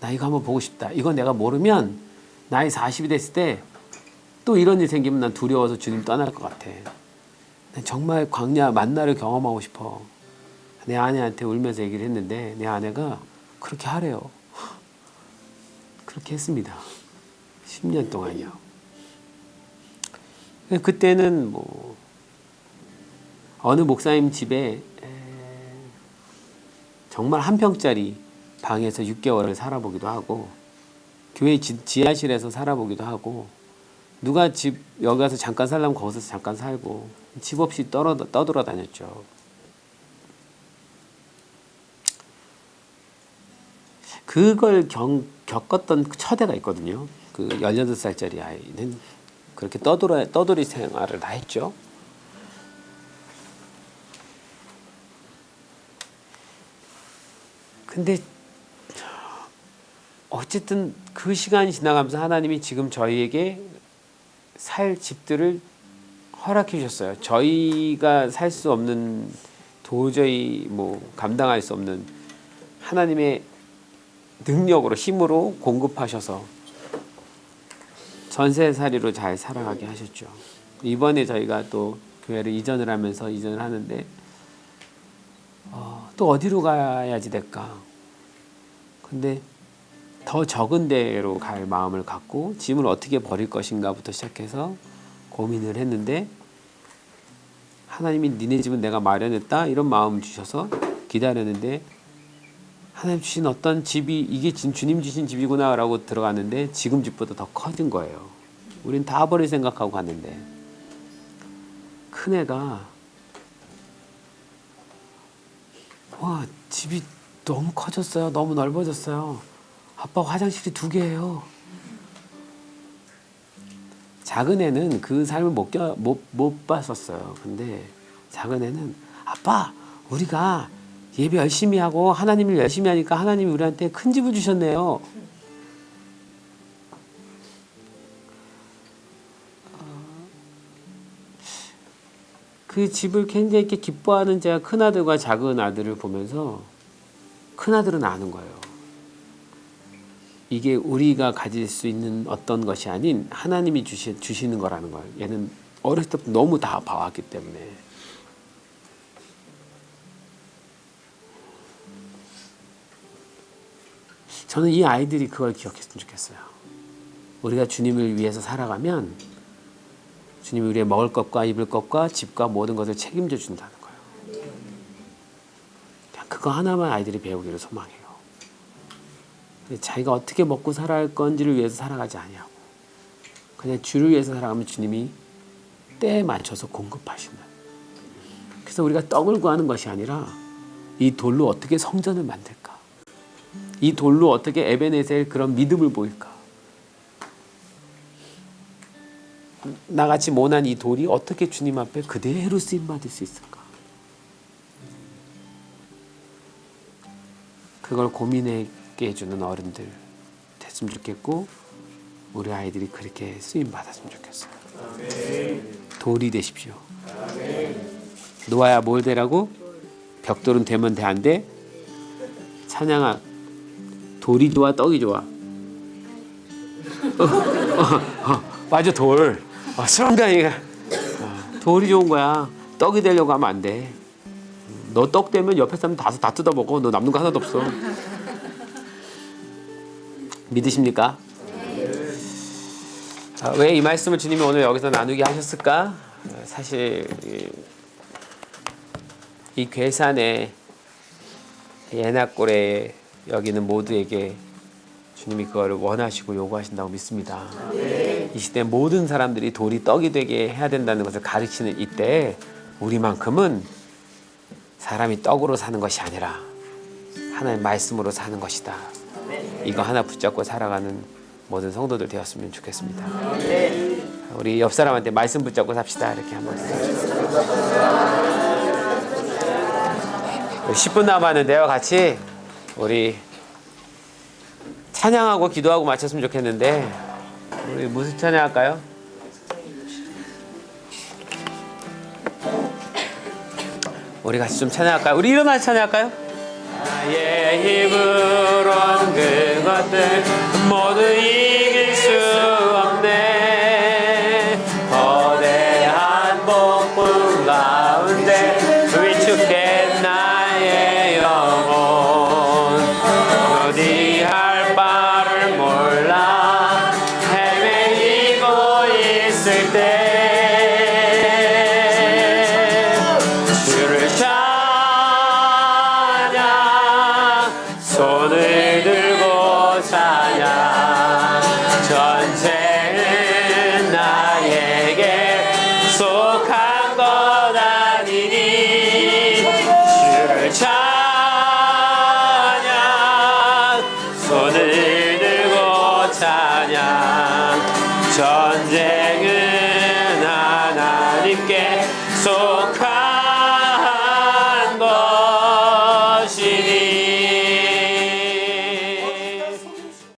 나 이거 한번 보고 싶다. 이거 내가 모르면 나이 40이 됐을 때 또 이런 일 생기면 난 두려워서 주님 떠날 것 같아. 난 정말 광야 만나를 경험하고 싶어. 내 아내한테 울면서 얘기를 했는데 내 아내가 그렇게 하래요. 그렇게 했습니다. 10년 동안이요. 그때는 뭐 어느 목사님 집에 정말 한 평짜리 방에서 6개월을 살아보기도 하고 교회 지하실에서 살아보기도 하고 누가 집 여기 가서 잠깐 살려면 거기서 잠깐 살고 집 없이 떠돌아다녔죠. 그걸 겪었던 첫 애가 있거든요. 그 18살짜리 아이는 그렇게 떠돌이 생활을 다 했죠. 근데 어쨌든 그 시간이 지나가면서 하나님이 지금 저희에게 살 집들을 허락해 주셨어요. 저희가 살 수 없는 도저히 뭐 감당할 수 없는 하나님의 능력으로 힘으로 공급하셔서 전세살이로 잘 살아가게 하셨죠. 이번에 저희가 또 교회를 이전을 하는데 또 어디로 가야지 될까? 근데 더 적은 데로 갈 마음을 갖고 짐을 어떻게 버릴 것인가부터 시작해서 고민을 했는데 하나님이 니네 집은 내가 마련했다 이런 마음 주셔서 기다렸는데 하나님 주신 어떤 집이 이게 주님 주신 집이구나 라고 들어갔는데 지금 집보다 더 커진 거예요. 우린 다 버릴 생각하고 갔는데 큰애가 와 집이 너무 커졌어요. 너무 넓어졌어요. 아빠 화장실이 2개예요. 작은 애는 그 삶을 못 봤었어요. 근데 작은 애는 아빠 우리가 예배 열심히 하고 하나님을 열심히 하니까 하나님이 우리한테 큰 집을 주셨네요. 그 집을 굉장히 이렇게 기뻐하는 제가 큰 아들과 작은 아들을 보면서 큰 아들은 아는 거예요. 이게 우리가 가질 수 있는 어떤 것이 아닌 하나님이 주시는 거라는 거예요. 얘는 어렸을 때부터 너무 다 봐왔기 때문에. 저는 이 아이들이 그걸 기억했으면 좋겠어요. 우리가 주님을 위해서 살아가면 주님이 우리의 먹을 것과 입을 것과 집과 모든 것을 책임져 준다는 거예요. 그냥 그거 하나만 아이들이 배우기를 소망해요. 자기가 어떻게 먹고 살아야 할 건지를 위해서 살아가지 아니하고 그냥 주를 위해서 살아가면 주님이 때에 맞춰서 공급하신다. 그래서 우리가 떡을 구하는 것이 아니라 이 돌로 어떻게 성전을 만들까? 이 돌로 어떻게 에베네셀 그런 믿음을 보일까? 나같이 모난 이 돌이 어떻게 주님 앞에 그대로 쓰임받을 수 있을까? 그걸 고민하게 해주는 어른들 됐으면 좋겠고 우리 아이들이 그렇게 쓰임받았으면 좋겠어요. 돌이 되십시오. 노아야 뭘 되라고? 벽돌은 되면 돼 안 돼? 찬양아 돌이 좋아 떡이 좋아? 맞아 돌. 수랑장이가 돌이 좋은 거야. 떡이 되려고 하면 안 돼. 너 떡 되면 옆에 사람 다 뜯어 먹어. 너 남는 거 하나도 없어. 믿으십니까? 왜 이 말씀을 주님이 오늘 여기서 나누게 하셨을까? 사실 이 괴산에 예나골에 여기는 모두에게 주님이 그거를 원하시고 요구하신다고 믿습니다. 이 시대 모든 사람들이 돌이 떡이 되게 해야 된다는 것을 가르치는 이때 우리만큼은 사람이 떡으로 사는 것이 아니라 하나님의 말씀으로 사는 것이다. 이거 하나 붙잡고 살아가는 모든 성도들 되었으면 좋겠습니다. 우리 옆 사람한테 말씀 붙잡고 삽시다. 이렇게 한번 10분 남았는데요. 같이 우리 찬양하고 기도하고 마쳤으면 좋겠는데 우리 무슨 찬양할까요? 우리 같이 좀 찬양할까요? 우리 일어나서 찬양할까요? 나의 힘으론 그것들 모두 이길 수 없네. 거대한 폭풍 가운데 위축된 나의 영혼 어디 할 바를 몰라 헤매이고 있을 때 주를 손을 들고 찬양 전쟁은 나에게 속한 것 아니니 주를 찬양 손을 들고 찬양 전쟁은 하나님께 속한